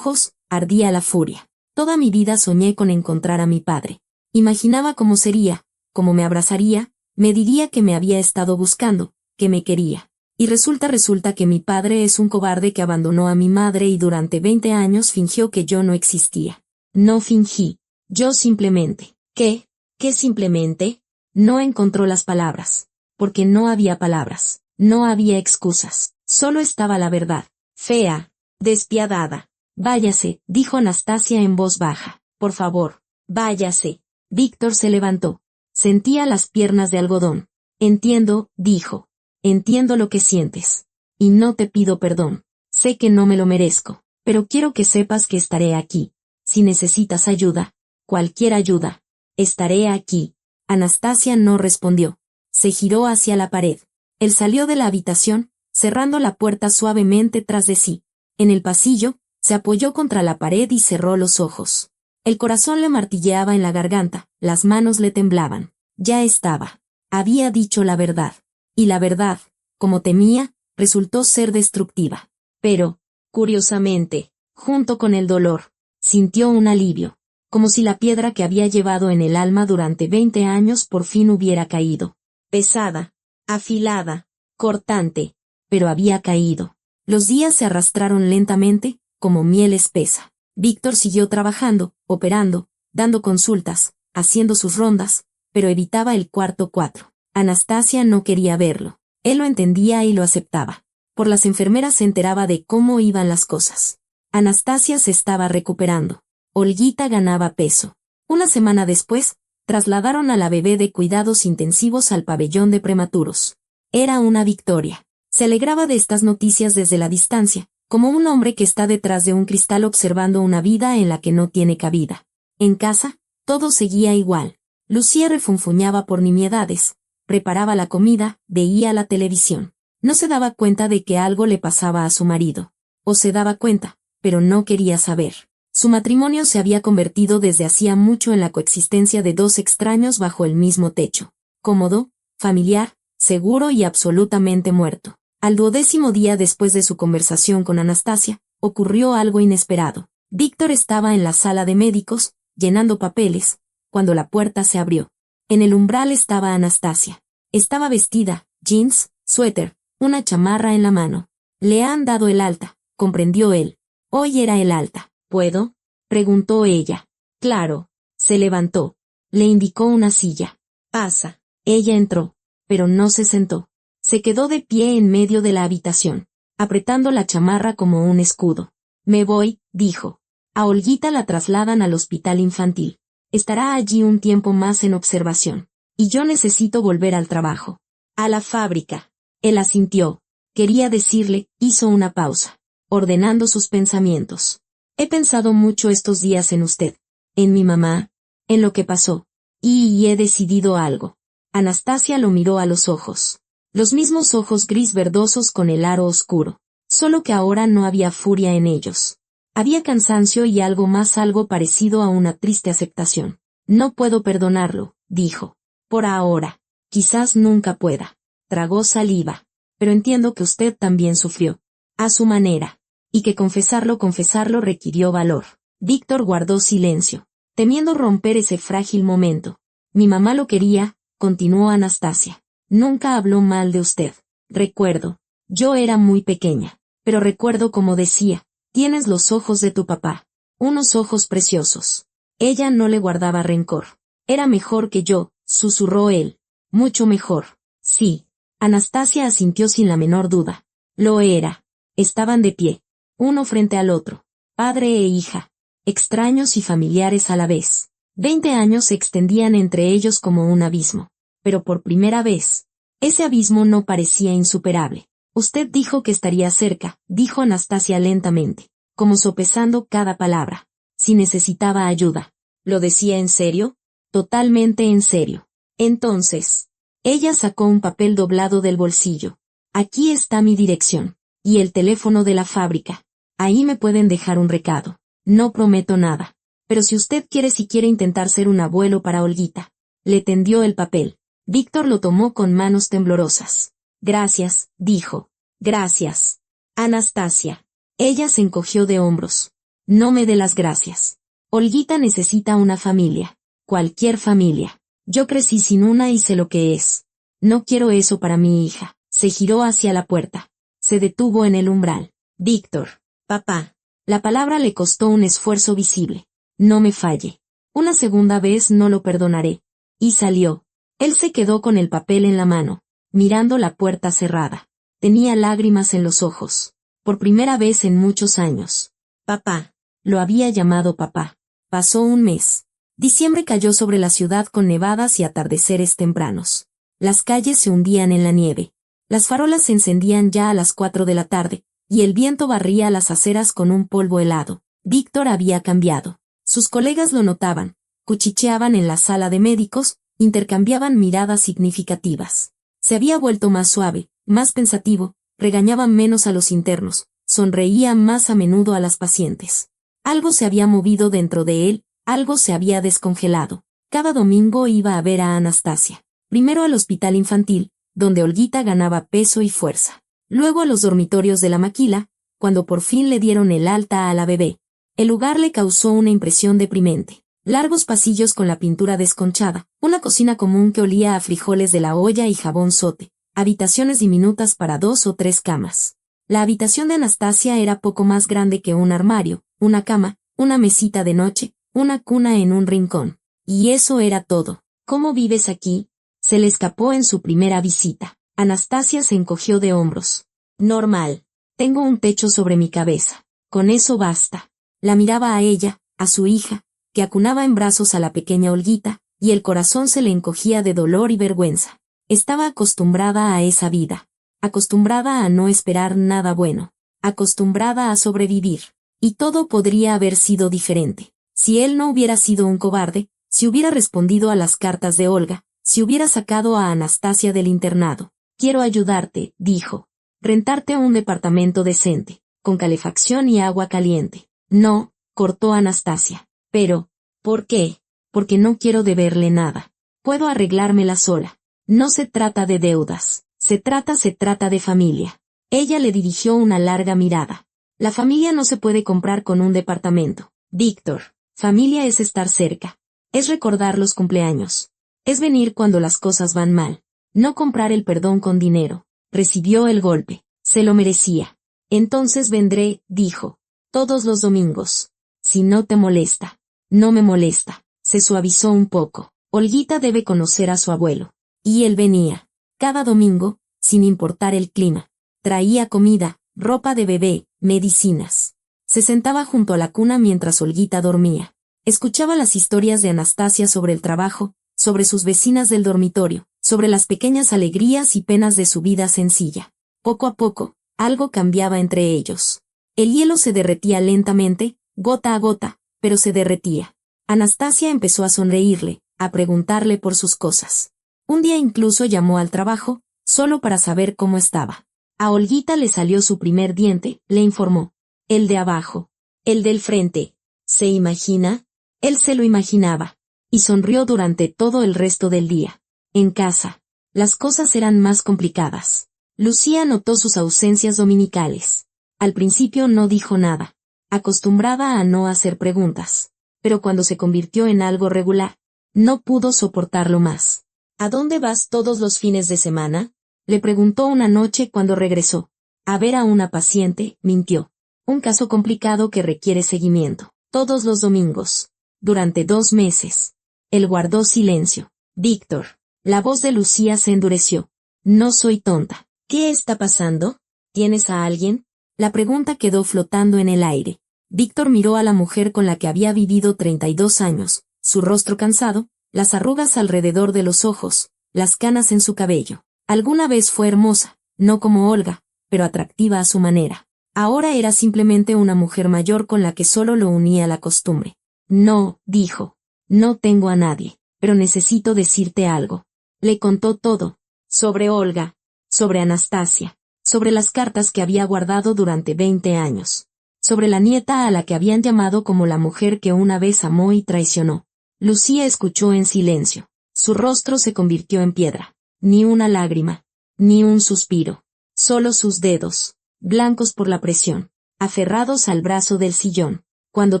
ardía la furia. Toda mi vida soñé con encontrar a mi padre. Imaginaba cómo sería, cómo me abrazaría, me diría que me había estado buscando, que me quería. Y resulta que mi padre es un cobarde que abandonó a mi madre y durante 20 años fingió que yo no existía. No fingí. Yo simplemente. ¿Qué? ¿Qué simplemente? No encontró las palabras. Porque no había palabras. No había excusas. Solo estaba la verdad. Fea. Despiadada. Váyase, dijo Anastasia en voz baja. Por favor, váyase. Víctor se levantó. Sentía las piernas de algodón. Entiendo, dijo. Entiendo lo que sientes. Y no te pido perdón. Sé que no me lo merezco, pero quiero que sepas que estaré aquí. Si necesitas ayuda, cualquier ayuda, estaré aquí. Anastasia no respondió. Se giró hacia la pared. Él salió de la habitación, cerrando la puerta suavemente tras de sí. En el pasillo, se apoyó contra la pared y cerró los ojos. El corazón le martilleaba en la garganta, las manos le temblaban. Ya estaba. Había dicho la verdad. Y la verdad, como temía, resultó ser destructiva. Pero, curiosamente, junto con el dolor, sintió un alivio, como si la piedra que había llevado en el alma durante 20 años por fin hubiera caído. Pesada, afilada, cortante, pero había caído. Los días se arrastraron lentamente, como miel espesa. Víctor siguió trabajando, operando, dando consultas, haciendo sus rondas, pero evitaba el cuarto 4. Anastasia no quería verlo. Él lo entendía y lo aceptaba. Por las enfermeras se enteraba de cómo iban las cosas. Anastasia se estaba recuperando. Olguita ganaba peso. Una semana después, trasladaron a la bebé de cuidados intensivos al pabellón de prematuros. Era una victoria. Se alegraba de estas noticias desde la distancia, como un hombre que está detrás de un cristal observando una vida en la que no tiene cabida. En casa, todo seguía igual. Lucía refunfuñaba por nimiedades, preparaba la comida, veía la televisión. No se daba cuenta de que algo le pasaba a su marido. O se daba cuenta, pero no quería saber. Su matrimonio se había convertido desde hacía mucho en la coexistencia de 2 extraños bajo el mismo techo. Cómodo, familiar, seguro y absolutamente muerto. Al 12º día después de su conversación con Anastasia, ocurrió algo inesperado. Víctor estaba en la sala de médicos, llenando papeles, cuando la puerta se abrió. En el umbral estaba Anastasia. Estaba vestida, jeans, suéter, una chamarra en la mano. Le han dado el alta, comprendió él. Hoy era el alta. ¿Puedo?, preguntó ella. Claro. Se levantó. Le indicó una silla. Pasa. Ella entró, pero no se sentó. Se quedó de pie en medio de la habitación, apretando la chamarra como un escudo. Me voy, dijo. A Olguita la trasladan al hospital infantil. Estará allí un tiempo más en observación. Y yo necesito volver al trabajo. A la fábrica. Él asintió. Quería decirle, hizo una pausa, ordenando sus pensamientos. He pensado mucho estos días en usted, en mi mamá, en lo que pasó. Y he decidido algo. Anastasia lo miró a los ojos. Los mismos ojos gris verdosos con el aro oscuro. Solo que ahora no había furia en ellos. Había cansancio y algo más, algo parecido a una triste aceptación. No puedo perdonarlo, dijo. Por ahora. Quizás nunca pueda. Tragó saliva. Pero entiendo que usted también sufrió. A su manera. Y que confesarlo requirió valor. Víctor guardó silencio, temiendo romper ese frágil momento. Mi mamá lo quería, continuó Anastasia. Nunca habló mal de usted. Recuerdo. Yo era muy pequeña. Pero recuerdo como decía, tienes los ojos de tu papá. Unos ojos preciosos. Ella no le guardaba rencor. Era mejor que yo, susurró él. Mucho mejor. Sí. Anastasia asintió sin la menor duda. Lo era. Estaban de pie, uno frente al otro, padre e hija, extraños y familiares a la vez. 20 años se extendían entre ellos como un abismo. Pero por primera vez, ese abismo no parecía insuperable. Usted dijo que estaría cerca, dijo Anastasia lentamente, como sopesando cada palabra. Si necesitaba ayuda. ¿Lo decía en serio? Totalmente en serio. Entonces, ella sacó un papel doblado del bolsillo. Aquí está mi dirección. Y el teléfono de la fábrica. Ahí me pueden dejar un recado. No prometo nada. Pero si usted quiere intentar ser un abuelo para Olguita. Le tendió el papel. Víctor lo tomó con manos temblorosas. Gracias, dijo. Gracias. Anastasia. Ella se encogió de hombros. No me dé las gracias. Olguita necesita una familia. Cualquier familia. Yo crecí sin una y sé lo que es. No quiero eso para mi hija. Se giró hacia la puerta. Se detuvo en el umbral. Víctor. Papá. La palabra le costó un esfuerzo visible. No me falle. Una segunda vez no lo perdonaré. Y salió. Él se quedó con el papel en la mano, mirando la puerta cerrada. Tenía lágrimas en los ojos. Por primera vez en muchos años. Papá. Lo había llamado papá. Pasó un mes. Diciembre cayó sobre la ciudad con nevadas y atardeceres tempranos. Las calles se hundían en la nieve. Las farolas se encendían ya a las 4 de la tarde, y el viento barría las aceras con un polvo helado. Víctor había cambiado. Sus colegas lo notaban, cuchicheaban en la sala de médicos, intercambiaban miradas significativas. Se había vuelto más suave, más pensativo, regañaba menos a los internos, sonreía más a menudo a las pacientes. Algo se había movido dentro de él, algo se había descongelado. Cada domingo iba a ver a Anastasia. Primero al hospital infantil, donde Olguita ganaba peso y fuerza. Luego a los dormitorios de la maquila, cuando por fin le dieron el alta a la bebé. El lugar le causó una impresión deprimente. Largos pasillos con la pintura desconchada, una cocina común que olía a frijoles de la olla y jabón sote, habitaciones diminutas para 2 o 3 camas. La habitación de Anastasia era poco más grande que un armario, una cama, una mesita de noche, una cuna en un rincón. Y eso era todo. ¿Cómo vives aquí? Se le escapó en su primera visita. Anastasia se encogió de hombros. Normal. Tengo un techo sobre mi cabeza. Con eso basta. La miraba a ella, a su hija, que acunaba en brazos a la pequeña Olguita, y el corazón se le encogía de dolor y vergüenza. Estaba acostumbrada a esa vida. Acostumbrada a no esperar nada bueno. Acostumbrada a sobrevivir. Y todo podría haber sido diferente. Si él no hubiera sido un cobarde, si hubiera respondido a las cartas de Olga, si hubiera sacado a Anastasia del internado. Quiero ayudarte, dijo. Rentarte un departamento decente, con calefacción y agua caliente. No, cortó Anastasia. Pero, ¿por qué? Porque no quiero deberle nada. Puedo arreglármela sola. No se trata de deudas. Se trata de familia. Ella le dirigió una larga mirada. La familia no se puede comprar con un departamento. Víctor. Familia es estar cerca. Es recordar los cumpleaños. Es venir cuando las cosas van mal. No comprar el perdón con dinero. Recibió el golpe. Se lo merecía. Entonces vendré, dijo. Todos los domingos. Si no te molesta. No me molesta. Se suavizó un poco. Olguita debe conocer a su abuelo. Y él venía. Cada domingo, sin importar el clima. Traía comida, ropa de bebé, medicinas. Se sentaba junto a la cuna mientras Olguita dormía. Escuchaba las historias de Anastasia sobre el trabajo, sobre sus vecinas del dormitorio, sobre las pequeñas alegrías y penas de su vida sencilla. Poco a poco, algo cambiaba entre ellos. El hielo se derretía lentamente, gota a gota, pero se derretía. Anastasia empezó a sonreírle, a preguntarle por sus cosas. Un día incluso llamó al trabajo, solo para saber cómo estaba. A Olguita le salió su primer diente, le informó. El de abajo. El del frente. ¿Se imagina? Él se lo imaginaba. Y sonrió durante todo el resto del día. En casa. Las cosas eran más complicadas. Lucía notó sus ausencias dominicales. Al principio no dijo nada. Acostumbrada a no hacer preguntas. Pero cuando se convirtió en algo regular, no pudo soportarlo más. ¿A dónde vas todos los fines de semana? Le preguntó una noche cuando regresó. A ver a una paciente, mintió. Un caso complicado que requiere seguimiento. Todos los domingos. Durante 2 meses. Él guardó silencio. Víctor. La voz de Lucía se endureció. No soy tonta. ¿Qué está pasando? ¿Tienes a alguien? La pregunta quedó flotando en el aire. Víctor miró a la mujer con la que había vivido 32 años, su rostro cansado, las arrugas alrededor de los ojos, las canas en su cabello. Alguna vez fue hermosa, no como Olga, pero atractiva a su manera. Ahora era simplemente una mujer mayor con la que solo lo unía la costumbre. No, dijo. No tengo a nadie, pero necesito decirte algo. Le contó todo. Sobre Olga. Sobre Anastasia. Sobre las cartas que había guardado durante 20 años. Sobre la nieta a la que habían llamado como la mujer que una vez amó y traicionó. Lucía escuchó en silencio. Su rostro se convirtió en piedra. Ni una lágrima. Ni un suspiro. Solo sus dedos, blancos por la presión, aferrados al brazo del sillón. Cuando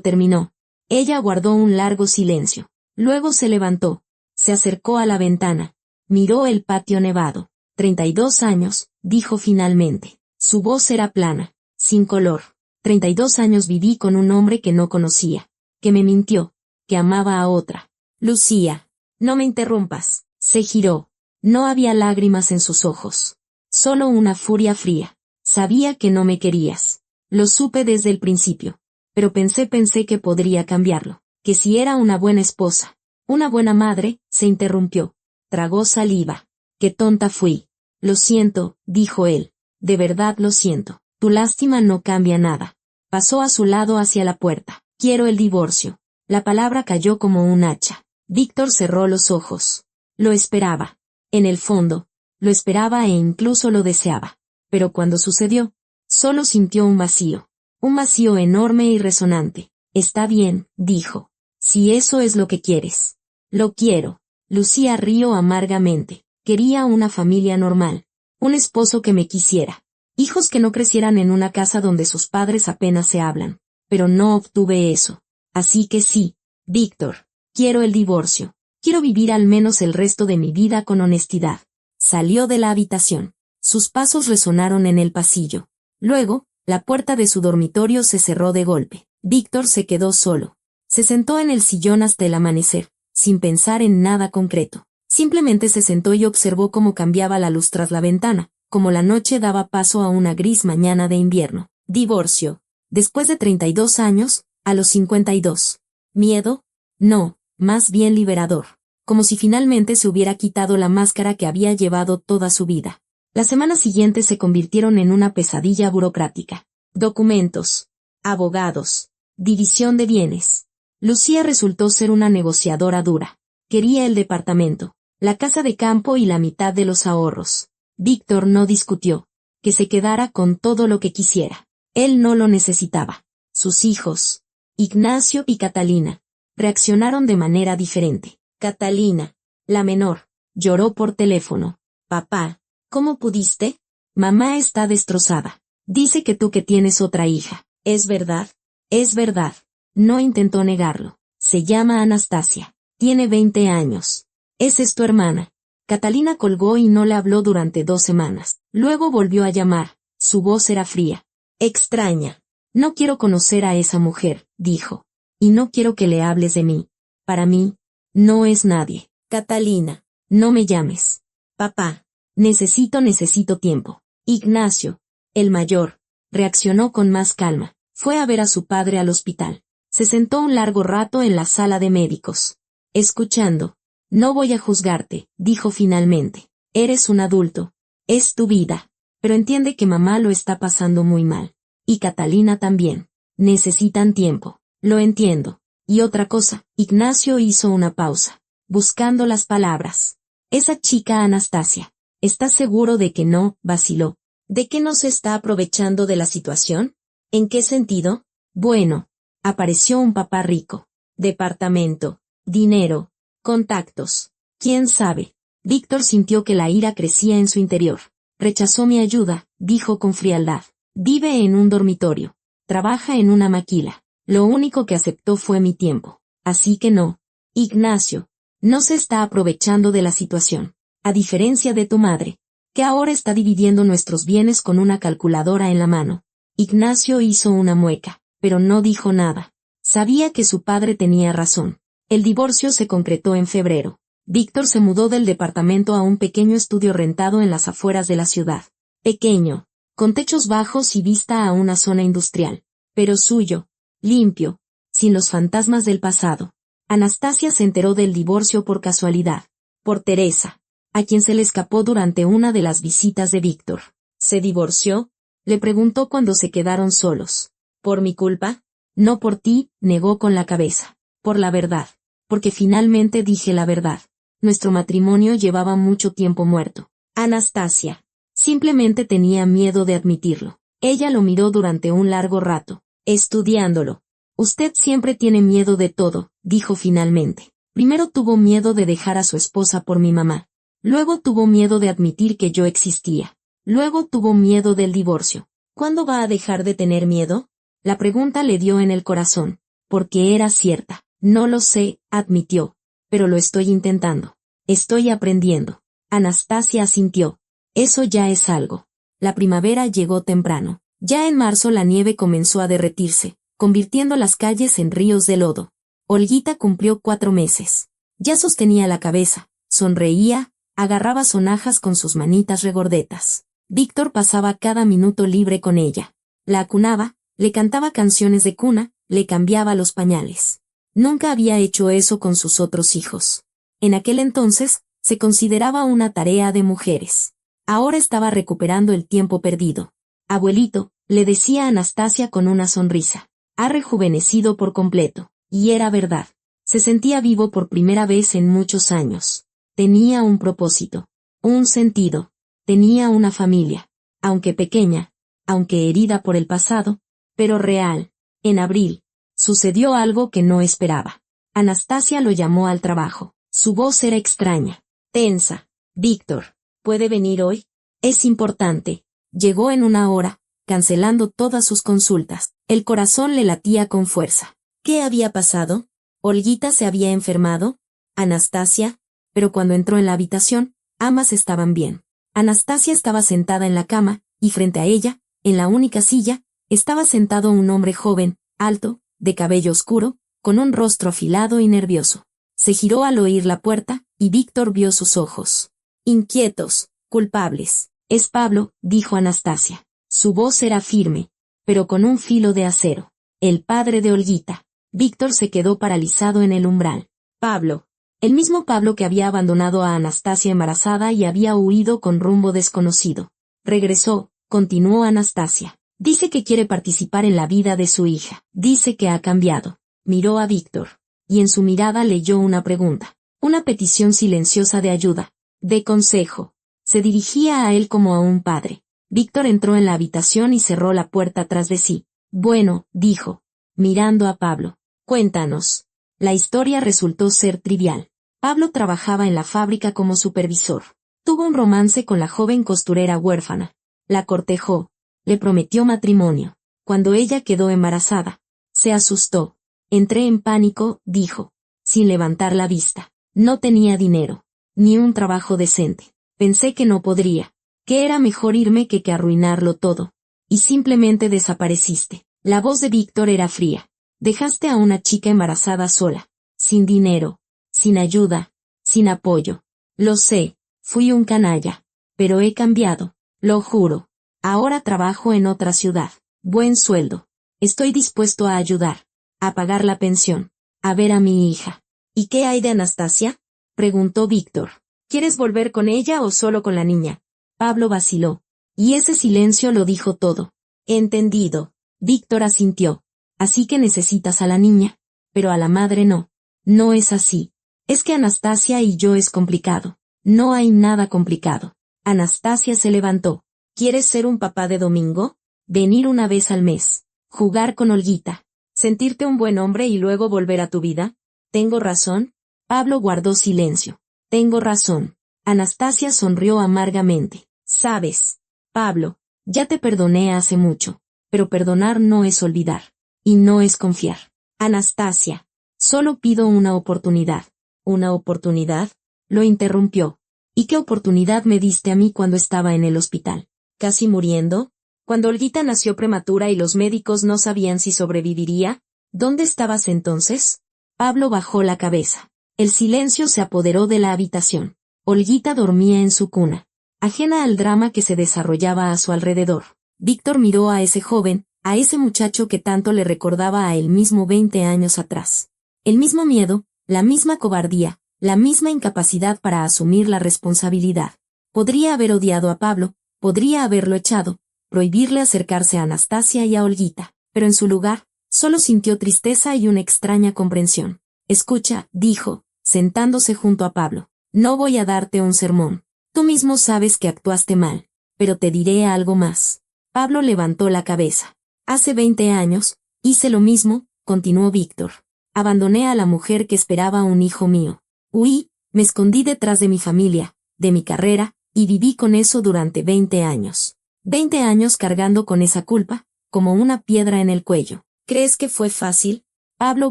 terminó, ella guardó un largo silencio. Luego se levantó, se acercó a la ventana, miró el patio nevado. 32 años, dijo finalmente. Su voz era plana, sin color. 32 años viví con un hombre que no conocía, que me mintió, que amaba a otra. Lucía, no me interrumpas. Se giró. No había lágrimas en sus ojos. Solo una furia fría. Sabía que no me querías. Lo supe desde el principio. Pero pensé que podría cambiarlo. Que si era una buena esposa, una buena madre, se interrumpió. Tragó saliva. Qué tonta fui. Lo siento, dijo él. De verdad lo siento. Tu lástima no cambia nada. Pasó a su lado hacia la puerta. Quiero el divorcio. La palabra cayó como un hacha. Víctor cerró los ojos. Lo esperaba. En el fondo, lo esperaba e incluso lo deseaba. Pero cuando sucedió, solo sintió un vacío. Un vacío enorme y resonante. Está bien, dijo. Si eso es lo que quieres. Lo quiero. Lucía rió amargamente. Quería una familia normal. Un esposo que me quisiera. Hijos que no crecieran en una casa donde sus padres apenas se hablan. Pero no obtuve eso. Así que sí, Víctor, quiero el divorcio. Quiero vivir al menos el resto de mi vida con honestidad. Salió de la habitación. Sus pasos resonaron en el pasillo. Luego, la puerta de su dormitorio se cerró de golpe. Víctor se quedó solo. Se sentó en el sillón hasta el amanecer, sin pensar en nada concreto. Simplemente se sentó y observó cómo cambiaba la luz tras la ventana, como la noche daba paso a una gris mañana de invierno. Divorcio. Después de 32 años, a los 52. ¿Miedo? No, más bien liberador. Como si finalmente se hubiera quitado la máscara que había llevado toda su vida. Las semanas siguientes se convirtieron en una pesadilla burocrática. Documentos. Abogados. División de bienes. Lucía resultó ser una negociadora dura. Quería el departamento, la casa de campo y la mitad de los ahorros. Víctor no discutió. Que se quedara con todo lo que quisiera. Él no lo necesitaba. Sus hijos, Ignacio y Catalina, reaccionaron de manera diferente. Catalina, la menor, lloró por teléfono. Papá, ¿cómo pudiste? Mamá está destrozada. Dice que tú que tienes otra hija. ¿Es verdad? Es verdad. No intentó negarlo. Se llama Anastasia. Tiene 20 años. ¿Esa es tu hermana? Catalina colgó y no le habló durante 2 semanas. Luego volvió a llamar. Su voz era fría. Extraña. No quiero conocer a esa mujer, dijo. Y no quiero que le hables de mí. Para mí, no es nadie. Catalina, no me llames. Papá. Necesito tiempo. Ignacio, el mayor, reaccionó con más calma. Fue a ver a su padre al hospital. Se sentó un largo rato en la sala de médicos. Escuchando. No voy a juzgarte, dijo finalmente. Eres un adulto. Es tu vida. Pero entiende que mamá lo está pasando muy mal. Y Catalina también. Necesitan tiempo. Lo entiendo. Y otra cosa, Ignacio hizo una pausa, buscando las palabras. Esa chica Anastasia. ¿Estás seguro de que no? Vaciló. ¿De que no se está aprovechando de la situación? ¿En qué sentido? Bueno, apareció un papá rico. Departamento, dinero, contactos. ¿Quién sabe? Víctor sintió que la ira crecía en su interior. Rechazó mi ayuda, dijo con frialdad. Vive en un dormitorio. Trabaja en una maquila. Lo único que aceptó fue mi tiempo. Así que no. Ignacio, no se está aprovechando de la situación. A diferencia de tu madre, que ahora está dividiendo nuestros bienes con una calculadora en la mano. Ignacio hizo una mueca, pero no dijo nada. Sabía que su padre tenía razón. El divorcio se concretó en febrero. Víctor se mudó del departamento a un pequeño estudio rentado en las afueras de la ciudad. Pequeño, con techos bajos y vista a una zona industrial, pero suyo, limpio, sin los fantasmas del pasado. Anastasia se enteró del divorcio por casualidad, por Teresa, a quien se le escapó durante una de las visitas de Víctor. ¿Se divorció? Le preguntó cuando se quedaron solos. ¿Por mi culpa? No por ti, negó con la cabeza. Por la verdad. Porque finalmente dije la verdad. Nuestro matrimonio llevaba mucho tiempo muerto. Anastasia. Simplemente tenía miedo de admitirlo. Ella lo miró durante un largo rato, estudiándolo. Usted siempre tiene miedo de todo, dijo finalmente. Primero tuvo miedo de dejar a su esposa por mi mamá. Luego tuvo miedo de admitir que yo existía. Luego tuvo miedo del divorcio. ¿Cuándo va a dejar de tener miedo? La pregunta le dio en el corazón, porque era cierta. No lo sé, admitió, pero lo estoy intentando. Estoy aprendiendo. Anastasia asintió. Eso ya es algo. La primavera llegó temprano. Ya en marzo la nieve comenzó a derretirse, convirtiendo las calles en ríos de lodo. Olguita cumplió 4 meses. Ya sostenía la cabeza, sonreía, agarraba sonajas con sus manitas regordetas. Víctor pasaba cada minuto libre con ella. La acunaba, le cantaba canciones de cuna, le cambiaba los pañales. Nunca había hecho eso con sus otros hijos. En aquel entonces, se consideraba una tarea de mujeres. Ahora estaba recuperando el tiempo perdido. Abuelito, le decía a Anastasia con una sonrisa. Ha rejuvenecido por completo. Y era verdad. Se sentía vivo por primera vez en muchos años. Tenía un propósito. Un sentido. Tenía una familia. Aunque pequeña, aunque herida por el pasado, pero real. En abril, sucedió algo que no esperaba. Anastasia lo llamó al trabajo. Su voz era extraña, tensa. Víctor, ¿puede venir hoy? Es importante. Llegó en una hora, cancelando todas sus consultas. El corazón le latía con fuerza. ¿Qué había pasado? ¿Olguita se había enfermado? Anastasia. Pero cuando entró en la habitación, ambas estaban bien. Anastasia estaba sentada en la cama, y frente a ella, en la única silla, estaba sentado un hombre joven, alto, de cabello oscuro, con un rostro afilado y nervioso. Se giró al oír la puerta, y Víctor vio sus ojos. Inquietos, culpables. Es Pablo, dijo Anastasia. Su voz era firme, pero con un filo de acero. El padre de Olguita. Víctor se quedó paralizado en el umbral. Pablo. El mismo Pablo que había abandonado a Anastasia embarazada y había huido con rumbo desconocido. Regresó, continuó Anastasia. Dice que quiere participar en la vida de su hija. Dice que ha cambiado. Miró a Víctor. Y en su mirada leyó una pregunta. Una petición silenciosa de ayuda. De consejo. Se dirigía a él como a un padre. Víctor entró en la habitación y cerró la puerta tras de sí. Bueno, dijo, mirando a Pablo. Cuéntanos. La historia resultó ser trivial. Pablo trabajaba en la fábrica como supervisor. Tuvo un romance con la joven costurera huérfana. La cortejó. Le prometió matrimonio. Cuando ella quedó embarazada, se asustó. Entré en pánico, dijo, sin levantar la vista. No tenía dinero, ni un trabajo decente. Pensé que no podría, que era mejor irme que arruinarlo todo. Y simplemente desapareciste. La voz de Víctor era fría. Dejaste a una chica embarazada sola, sin dinero, sin ayuda, sin apoyo. Lo sé, fui un canalla, pero he cambiado, lo juro. Ahora trabajo en otra ciudad, buen sueldo. Estoy dispuesto a ayudar, a pagar la pensión, a ver a mi hija. ¿Y qué hay de Anastasia?, preguntó Víctor. ¿Quieres volver con ella o solo con la niña? Pablo vaciló. Y ese silencio lo dijo todo. Entendido. Víctor asintió. Así que necesitas a la niña, pero a la madre no. No es así. Es que Anastasia y yo es complicado. No hay nada complicado. Anastasia se levantó. ¿Quieres ser un papá de domingo? Venir una vez al mes. Jugar con Olguita. Sentirte un buen hombre y luego volver a tu vida. ¿Tengo razón? Pablo guardó silencio. Tengo razón. Anastasia sonrió amargamente. Sabes, Pablo, ya te perdoné hace mucho, pero perdonar no es olvidar. Y no es confiar. Anastasia, solo pido una oportunidad. ¿Una oportunidad? Lo interrumpió. ¿Y qué oportunidad me diste a mí cuando estaba en el hospital? ¿Casi muriendo? Cuando Olguita nació prematura y los médicos no sabían si sobreviviría. ¿Dónde estabas entonces? Pablo bajó la cabeza. El silencio se apoderó de la habitación. Olguita dormía en su cuna, ajena al drama que se desarrollaba a su alrededor. Víctor miró a ese joven, a ese muchacho que tanto le recordaba a él mismo 20 años atrás. El mismo miedo, la misma cobardía, la misma incapacidad para asumir la responsabilidad. Podría haber odiado a Pablo, podría haberlo echado, prohibirle acercarse a Anastasia y a Olguita, pero en su lugar, solo sintió tristeza y una extraña comprensión. Escucha, dijo, sentándose junto a Pablo. No voy a darte un sermón. Tú mismo sabes que actuaste mal, pero te diré algo más. Pablo levantó la cabeza. Hace 20 años, hice lo mismo, continuó Víctor. Abandoné a la mujer que esperaba un hijo mío. Huí, me escondí detrás de mi familia, de mi carrera, y viví con eso durante 20 años. 20 años cargando con esa culpa, como una piedra en el cuello. ¿Crees que fue fácil? Pablo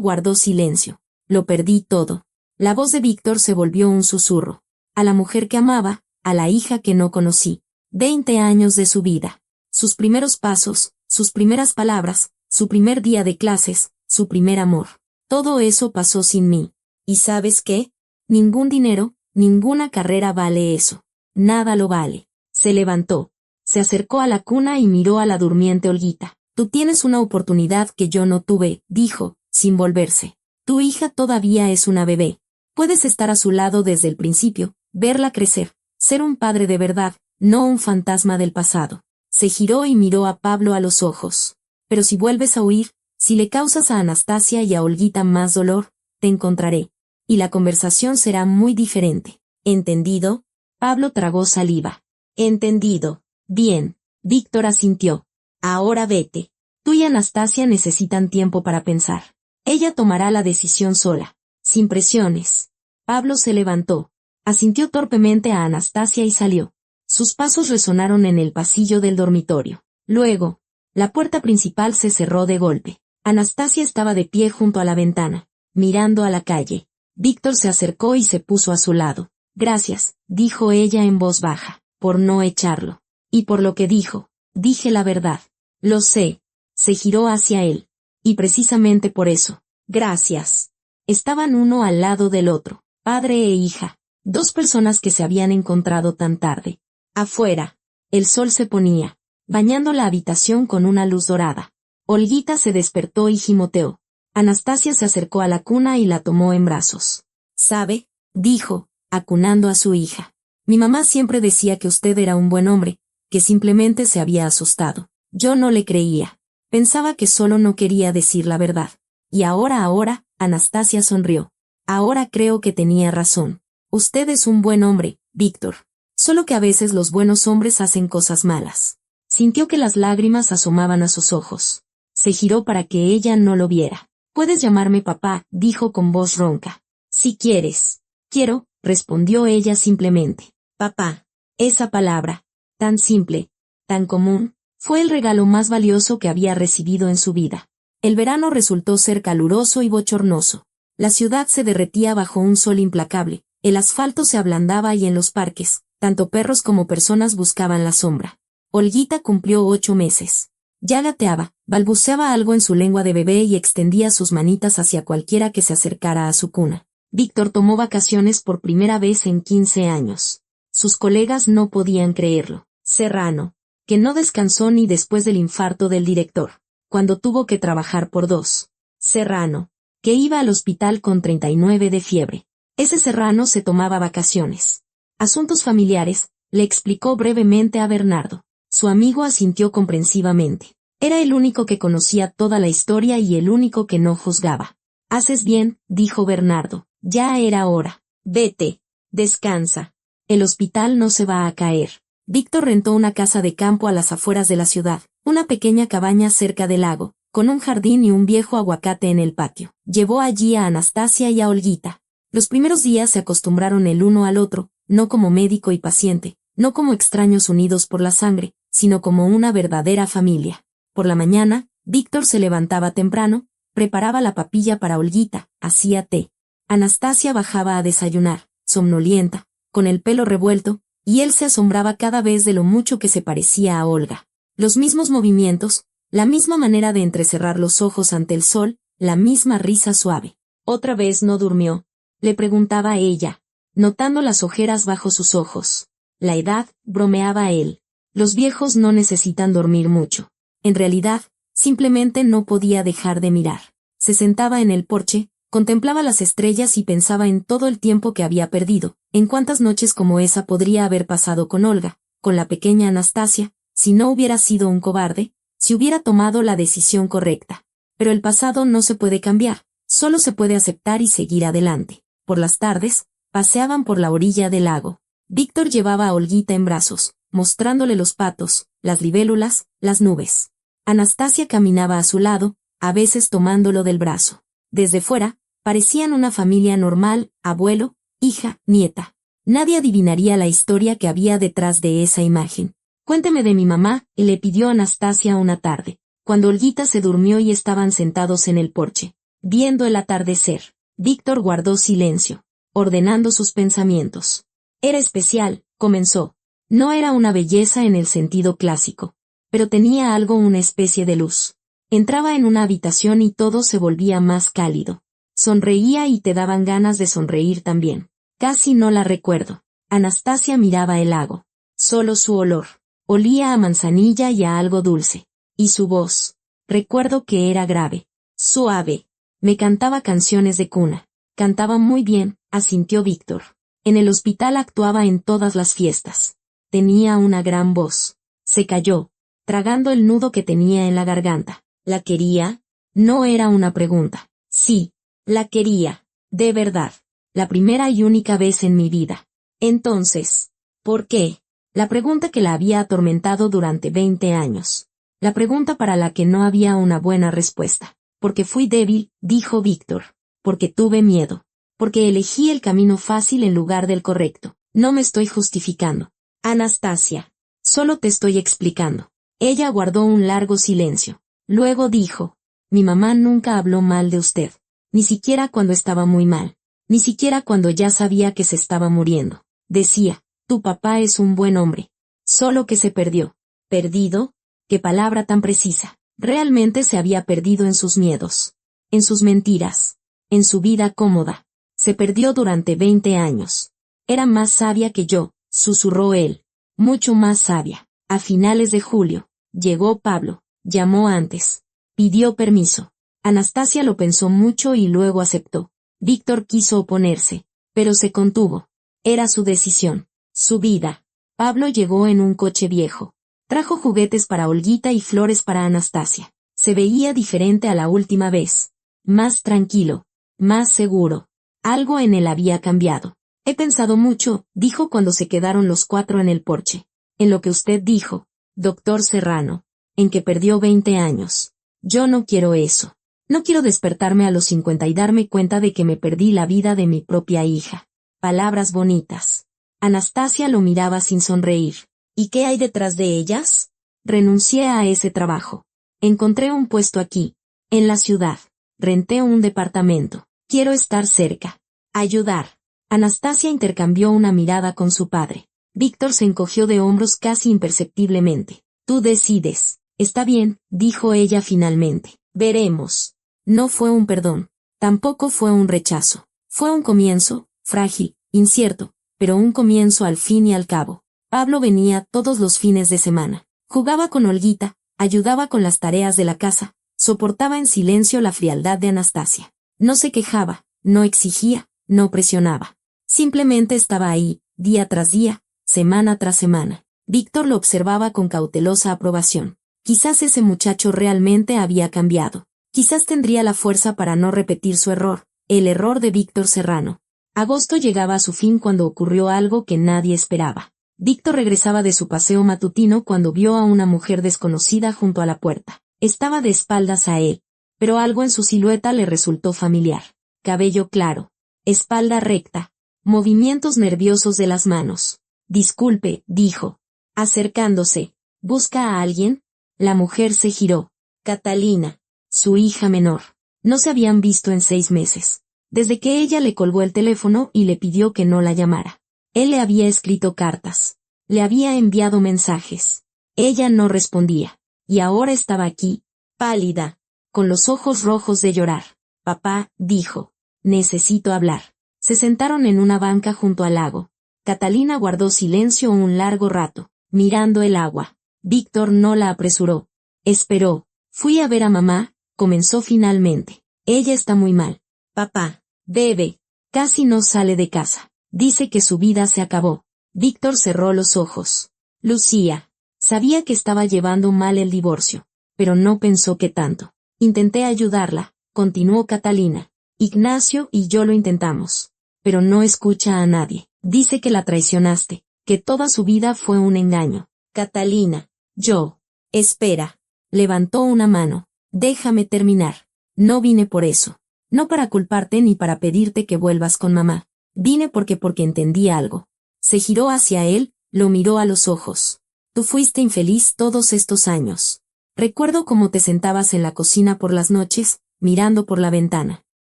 guardó silencio. Lo perdí todo. La voz de Víctor se volvió un susurro. A la mujer que amaba, a la hija que no conocí. 20 años de su vida. Sus primeros pasos, sus primeras palabras, su primer día de clases, su primer amor. Todo eso pasó sin mí. ¿Y sabes qué? Ningún dinero, ninguna carrera vale eso. Nada lo vale. Se levantó. Se acercó a la cuna y miró a la durmiente Olguita. Tú tienes una oportunidad que yo no tuve, dijo, sin volverse. Tu hija todavía es una bebé. Puedes estar a su lado desde el principio, verla crecer, ser un padre de verdad, no un fantasma del pasado. Se giró y miró a Pablo a los ojos. Pero si vuelves a huir, si le causas a Anastasia y a Olguita más dolor, te encontraré. Y la conversación será muy diferente. ¿Entendido? Pablo tragó saliva. Entendido. Bien. Víctor asintió. Ahora vete. Tú y Anastasia necesitan tiempo para pensar. Ella tomará la decisión sola, sin presiones. Pablo se levantó, asintió torpemente a Anastasia y salió. Sus pasos resonaron en el pasillo del dormitorio. Luego, la puerta principal se cerró de golpe. Anastasia estaba de pie junto a la ventana, mirando a la calle. Víctor se acercó y se puso a su lado. Gracias, dijo ella en voz baja, por no echarlo. Y por lo que dijo, dije la verdad. Lo sé. Se giró hacia él. Y precisamente por eso. Gracias. Estaban uno al lado del otro, padre e hija, dos personas que se habían encontrado tan tarde. Afuera, el sol se ponía, bañando la habitación con una luz dorada. Olguita se despertó y gimoteó. Anastasia se acercó a la cuna y la tomó en brazos. ¿Sabe? Dijo, acunando a su hija. Mi mamá siempre decía que usted era un buen hombre, que simplemente se había asustado. Yo no le creía. Pensaba que solo no quería decir la verdad. Y ahora, Anastasia sonrió. Ahora creo que tenía razón. Usted es un buen hombre, Víctor. Solo que a veces los buenos hombres hacen cosas malas. Sintió que las lágrimas asomaban a sus ojos. Se giró para que ella no lo viera. Puedes llamarme papá, dijo con voz ronca. Si quieres. Quiero, respondió ella simplemente. Papá. Esa palabra, tan simple, tan común, fue el regalo más valioso que había recibido en su vida. El verano resultó ser caluroso y bochornoso. La ciudad se derretía bajo un sol implacable, el asfalto se ablandaba y en los parques, tanto perros como personas buscaban la sombra. Olguita cumplió 8 meses. Ya gateaba, balbuceaba algo en su lengua de bebé y extendía sus manitas hacia cualquiera que se acercara a su cuna. Víctor tomó vacaciones por primera vez en 15 años. Sus colegas no podían creerlo. Serrano, que no descansó ni después del infarto del director, cuando tuvo que trabajar por 2. Serrano, que iba al hospital con 39 de fiebre. Ese Serrano se tomaba vacaciones. Asuntos familiares, le explicó brevemente a Bernardo. Su amigo asintió comprensivamente. Era el único que conocía toda la historia y el único que no juzgaba. Haces bien, dijo Bernardo. Ya era hora. Vete. Descansa. El hospital no se va a caer. Víctor rentó una casa de campo a las afueras de la ciudad, una pequeña cabaña cerca del lago, con un jardín y un viejo aguacate en el patio. Llevó allí a Anastasia y a Olguita. Los primeros días se acostumbraron el uno al otro, no como médico y paciente, no como extraños unidos por la sangre, sino como una verdadera familia. Por la mañana, Víctor se levantaba temprano, preparaba la papilla para Olguita, hacía té. Anastasia bajaba a desayunar, somnolienta, con el pelo revuelto, y él se asombraba cada vez de lo mucho que se parecía a Olga. Los mismos movimientos, la misma manera de entrecerrar los ojos ante el sol, la misma risa suave. ¿Otra vez no durmió?, le preguntaba ella, notando las ojeras bajo sus ojos. La edad, bromeaba él. Los viejos no necesitan dormir mucho. En realidad, simplemente no podía dejar de mirar. Se sentaba en el porche, contemplaba las estrellas y pensaba en todo el tiempo que había perdido, en cuántas noches como esa podría haber pasado con Olga, con la pequeña Anastasia, si no hubiera sido un cobarde, si hubiera tomado la decisión correcta. Pero el pasado no se puede cambiar, solo se puede aceptar y seguir adelante. Por las tardes, paseaban por la orilla del lago. Víctor llevaba a Olguita en brazos, mostrándole los patos, las libélulas, las nubes. Anastasia caminaba a su lado, a veces tomándolo del brazo. Desde fuera, parecían una familia normal, abuelo, hija, nieta. Nadie adivinaría la historia que había detrás de esa imagen. Cuénteme de mi mamá, le pidió Anastasia una tarde, cuando Olguita se durmió y estaban sentados en el porche, viendo el atardecer. Víctor guardó silencio, ordenando sus pensamientos. Era especial, comenzó. No era una belleza en el sentido clásico, pero tenía algo, una especie de luz. Entraba en una habitación y todo se volvía más cálido. Sonreía y te daban ganas de sonreír también. Casi no la recuerdo. Anastasia miraba el lago. Solo su olor. Olía a manzanilla y a algo dulce. Y su voz. Recuerdo que era grave. Suave. Me cantaba canciones de cuna. Cantaba muy bien, asintió Víctor. En el hospital actuaba en todas las fiestas. Tenía una gran voz. Se calló, tragando el nudo que tenía en la garganta. ¿La quería? No era una pregunta. Sí, la quería, de verdad. La primera y única vez en mi vida. Entonces, ¿por qué? La pregunta que la había atormentado durante 20 años. La pregunta para la que no había una buena respuesta. Porque fui débil, dijo Víctor. Porque tuve miedo. Porque elegí el camino fácil en lugar del correcto. No me estoy justificando. Anastasia. Solo te estoy explicando. Ella guardó un largo silencio. Luego dijo. Mi mamá nunca habló mal de usted. Ni siquiera cuando estaba muy mal. Ni siquiera cuando ya sabía que se estaba muriendo. Decía, tu papá es un buen hombre. Solo que se perdió. ¿Perdido? Qué palabra tan precisa. Realmente se había perdido en sus miedos. En sus mentiras. En su vida cómoda. Se perdió durante 20 años. Era más sabia que yo, susurró él. Mucho más sabia. A finales de julio, llegó Pablo. Llamó antes. Pidió permiso. Anastasia lo pensó mucho y luego aceptó. Víctor quiso oponerse, pero se contuvo. Era su decisión. Su vida. Pablo llegó en un coche viejo. Trajo juguetes para Olguita y flores para Anastasia. Se veía diferente a la última vez. Más tranquilo. Más seguro. Algo en él había cambiado. He pensado mucho, dijo cuando se quedaron los 4 en el porche. En lo que usted dijo, doctor Serrano. En que perdió 20 años. Yo no quiero eso. No quiero despertarme a los 50 y darme cuenta de que me perdí la vida de mi propia hija. Palabras bonitas. Anastasia lo miraba sin sonreír. ¿Y qué hay detrás de ellas? Renuncié a ese trabajo. Encontré un puesto aquí. En la ciudad. Renté un departamento. Quiero estar cerca. Ayudar. Anastasia intercambió una mirada con su padre. Víctor se encogió de hombros casi imperceptiblemente. Tú decides. Está bien, dijo ella finalmente. Veremos. No fue un perdón. Tampoco fue un rechazo. Fue un comienzo, frágil, incierto, pero un comienzo al fin y al cabo. Pablo venía todos los fines de semana. Jugaba con Olguita, ayudaba con las tareas de la casa, soportaba en silencio la frialdad de Anastasia. No se quejaba, no exigía, no presionaba. Simplemente estaba ahí, día tras día, semana tras semana. Víctor lo observaba con cautelosa aprobación. Quizás ese muchacho realmente había cambiado. Quizás tendría la fuerza para no repetir su error, el error de Víctor Serrano. Agosto llegaba a su fin cuando ocurrió algo que nadie esperaba. Víctor regresaba de su paseo matutino cuando vio a una mujer desconocida junto a la puerta. Estaba de espaldas a él, pero algo en su silueta le resultó familiar. Cabello claro, espalda recta, movimientos nerviosos de las manos. Disculpe, dijo, acercándose. ¿Busca a alguien? La mujer se giró. Catalina, su hija menor. No se habían visto en 6 meses. Desde que ella le colgó el teléfono y le pidió que no la llamara. Él le había escrito cartas. Le había enviado mensajes. Ella no respondía. Y ahora estaba aquí, pálida, con los ojos rojos de llorar. Papá, dijo, necesito hablar. Se sentaron en una banca junto al lago. Catalina guardó silencio un largo rato, mirando el agua. Víctor no la apresuró. Esperó. Fui a ver a mamá, comenzó finalmente. Ella está muy mal. Papá, bebe. Casi no sale de casa. Dice que su vida se acabó. Víctor cerró los ojos. Lucía. Sabía que estaba llevando mal el divorcio, pero no pensó que tanto. Intenté ayudarla, continuó Catalina. Ignacio y yo lo intentamos. Pero no escucha a nadie. Dice que la traicionaste, que toda su vida fue un engaño. Catalina. Yo. Espera. Levantó una mano. Déjame terminar. No vine por eso. No para culparte ni para pedirte que vuelvas con mamá. Vine porque entendí algo. Se giró hacia él, lo miró a los ojos. Tú fuiste infeliz todos estos años. Recuerdo cómo te sentabas en la cocina por las noches, mirando por la ventana.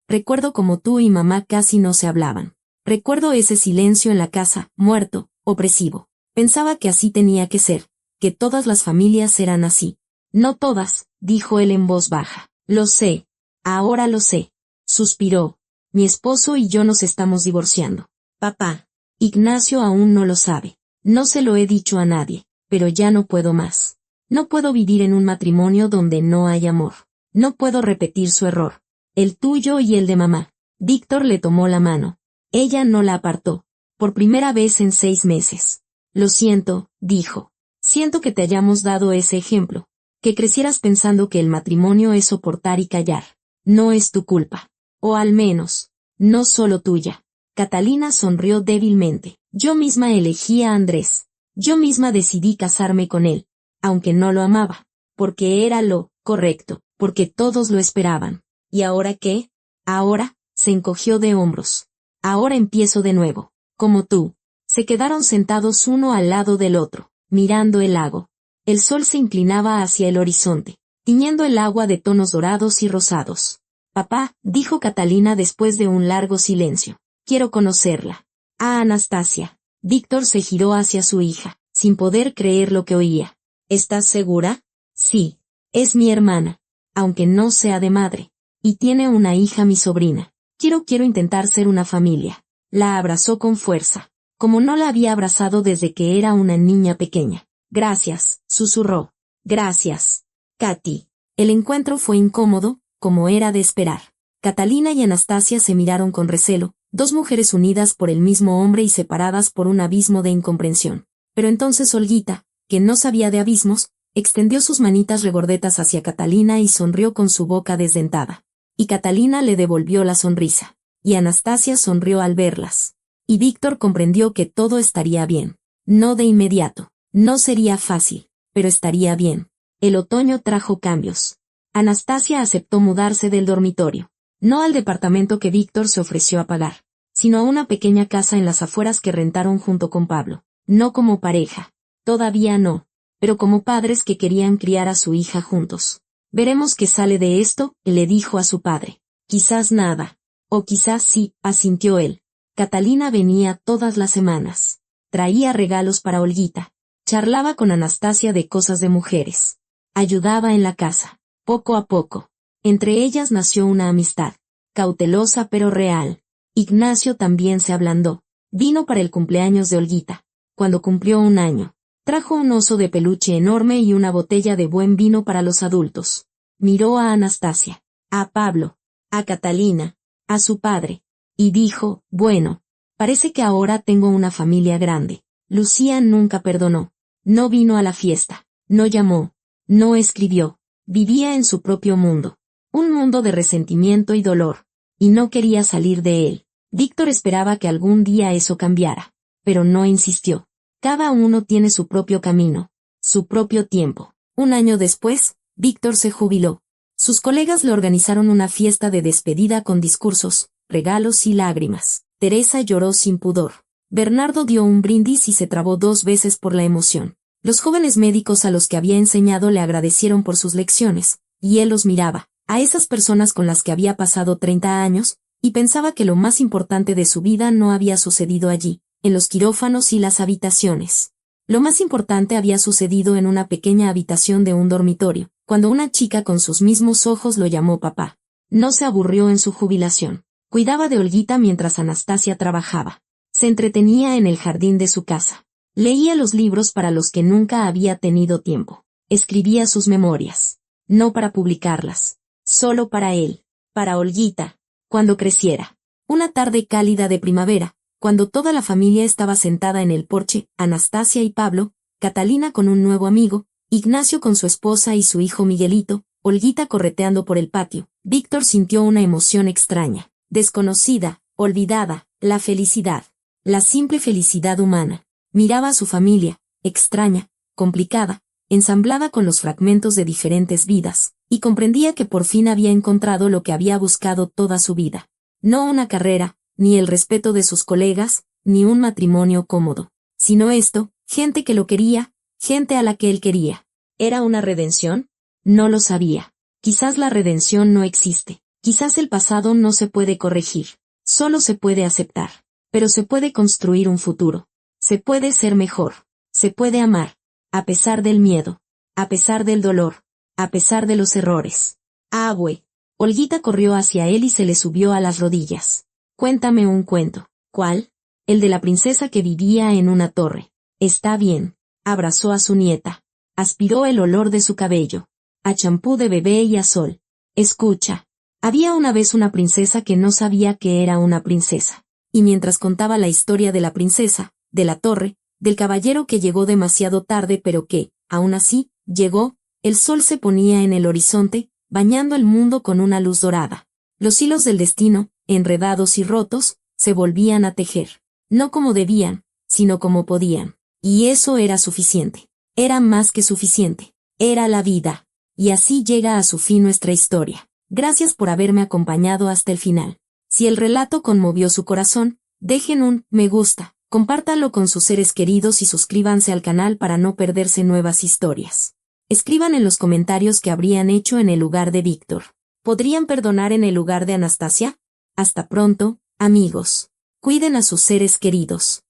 Recuerdo cómo tú y mamá casi no se hablaban. Recuerdo ese silencio en la casa, muerto, opresivo. Pensaba que así tenía que ser, que todas las familias eran así. No todas, dijo él en voz baja. Lo sé. Ahora lo sé. Suspiró. Mi esposo y yo nos estamos divorciando. Papá. Ignacio aún no lo sabe. No se lo he dicho a nadie, pero ya no puedo más. No puedo vivir en un matrimonio donde no hay amor. No puedo repetir su error. El tuyo y el de mamá. Víctor le tomó la mano. Ella no la apartó. Por primera vez en 6 meses. Lo siento, dijo. Siento que te hayamos dado ese ejemplo. Que crecieras pensando que el matrimonio es soportar y callar. No es tu culpa. O al menos, no solo tuya. Catalina sonrió débilmente. Yo misma elegí a Andrés. Yo misma decidí casarme con él, aunque no lo amaba, porque era lo correcto, porque todos lo esperaban. ¿Y ahora qué? Ahora, se encogió de hombros. Ahora empiezo de nuevo, como tú. Se quedaron sentados uno al lado del otro, mirando el lago. El sol se inclinaba hacia el horizonte, tiñendo el agua de tonos dorados y rosados. Papá, dijo Catalina después de un largo silencio. Quiero conocerla. Ah, Anastasia. Víctor se giró hacia su hija, sin poder creer lo que oía. ¿Estás segura? Sí. Es mi hermana, aunque no sea de madre. Y tiene una hija mi sobrina. Quiero intentar ser una familia. La abrazó con fuerza, como no la había abrazado desde que era una niña pequeña. Gracias, susurró. Gracias, Katy. El encuentro fue incómodo, como era de esperar. Catalina y Anastasia se miraron con recelo, dos mujeres unidas por el mismo hombre y separadas por un abismo de incomprensión. Pero entonces Olguita, que no sabía de abismos, extendió sus manitas regordetas hacia Catalina y sonrió con su boca desdentada. Y Catalina le devolvió la sonrisa. Y Anastasia sonrió al verlas. Y Víctor comprendió que todo estaría bien. No de inmediato. No sería fácil, pero estaría bien. El otoño trajo cambios. Anastasia aceptó mudarse del dormitorio. No al departamento que Víctor se ofreció a pagar, sino a una pequeña casa en las afueras que rentaron junto con Pablo. No como pareja. Todavía no. Pero como padres que querían criar a su hija juntos. Veremos qué sale de esto, le dijo a su padre. Quizás nada. O quizás sí, asintió él. Catalina venía todas las semanas. Traía regalos para Olguita. Charlaba con Anastasia de cosas de mujeres. Ayudaba en la casa. Poco a poco. Entre ellas nació una amistad. Cautelosa pero real. Ignacio también se ablandó. Vino para el cumpleaños de Olguita. Cuando cumplió 1 año. Trajo un oso de peluche enorme y una botella de buen vino para los adultos. Miró a Anastasia, a Pablo, a Catalina, a su padre, y dijo, bueno, parece que ahora tengo una familia grande. Lucía nunca perdonó. No vino a la fiesta, no llamó, no escribió. Vivía en su propio mundo. Un mundo de resentimiento y dolor. Y no quería salir de él. Víctor esperaba que algún día eso cambiara. Pero no insistió. Cada uno tiene su propio camino, su propio tiempo. 1 año después, Víctor se jubiló. Sus colegas le organizaron una fiesta de despedida con discursos, regalos y lágrimas. Teresa lloró sin pudor. Bernardo dio un brindis y se trabó 2 veces por la emoción. Los jóvenes médicos a los que había enseñado le agradecieron por sus lecciones, y él los miraba, a esas personas con las que había pasado 30 años, y pensaba que lo más importante de su vida no había sucedido allí, en los quirófanos y las habitaciones. Lo más importante había sucedido en una pequeña habitación de un dormitorio, cuando una chica con sus mismos ojos lo llamó papá. No se aburrió en su jubilación. Cuidaba de Olguita mientras Anastasia trabajaba. Se entretenía en el jardín de su casa. Leía los libros para los que nunca había tenido tiempo. Escribía sus memorias. No para publicarlas. Solo para él. Para Olguita. Cuando creciera. Una tarde cálida de primavera, cuando toda la familia estaba sentada en el porche, Anastasia y Pablo, Catalina con un nuevo amigo, Ignacio con su esposa y su hijo Miguelito, Olguita correteando por el patio, Víctor sintió una emoción extraña, desconocida, olvidada, la felicidad. La simple felicidad humana. Miraba a su familia, extraña, complicada, ensamblada con los fragmentos de diferentes vidas, y comprendía que por fin había encontrado lo que había buscado toda su vida. No una carrera, ni el respeto de sus colegas, ni un matrimonio cómodo, sino esto, gente que lo quería, gente a la que él quería. ¿Era una redención? No lo sabía. Quizás la redención no existe. Quizás el pasado no se puede corregir. Solo se puede aceptar. Pero se puede construir un futuro. Se puede ser mejor. Se puede amar. A pesar del miedo. A pesar del dolor. A pesar de los errores. Abue. Olguita corrió hacia él y se le subió a las rodillas. Cuéntame un cuento. ¿Cuál? El de la princesa que vivía en una torre. Está bien. Abrazó a su nieta. Aspiró el olor de su cabello. A champú de bebé y a sol. Escucha. Había una vez una princesa que no sabía que era una princesa. Y mientras contaba la historia de la princesa, de la torre, del caballero que llegó demasiado tarde pero que, aún así, llegó, el sol se ponía en el horizonte, bañando el mundo con una luz dorada. Los hilos del destino, enredados y rotos, se volvían a tejer. No como debían, sino como podían. Y eso era suficiente. Era más que suficiente. Era la vida. Y así llega a su fin nuestra historia. Gracias por haberme acompañado hasta el final. Si el relato conmovió su corazón, dejen un me gusta, compártanlo con sus seres queridos y suscríbanse al canal para no perderse nuevas historias. Escriban en los comentarios qué habrían hecho en el lugar de Víctor. ¿Podrían perdonar en el lugar de Anastasia? Hasta pronto, amigos. Cuiden a sus seres queridos.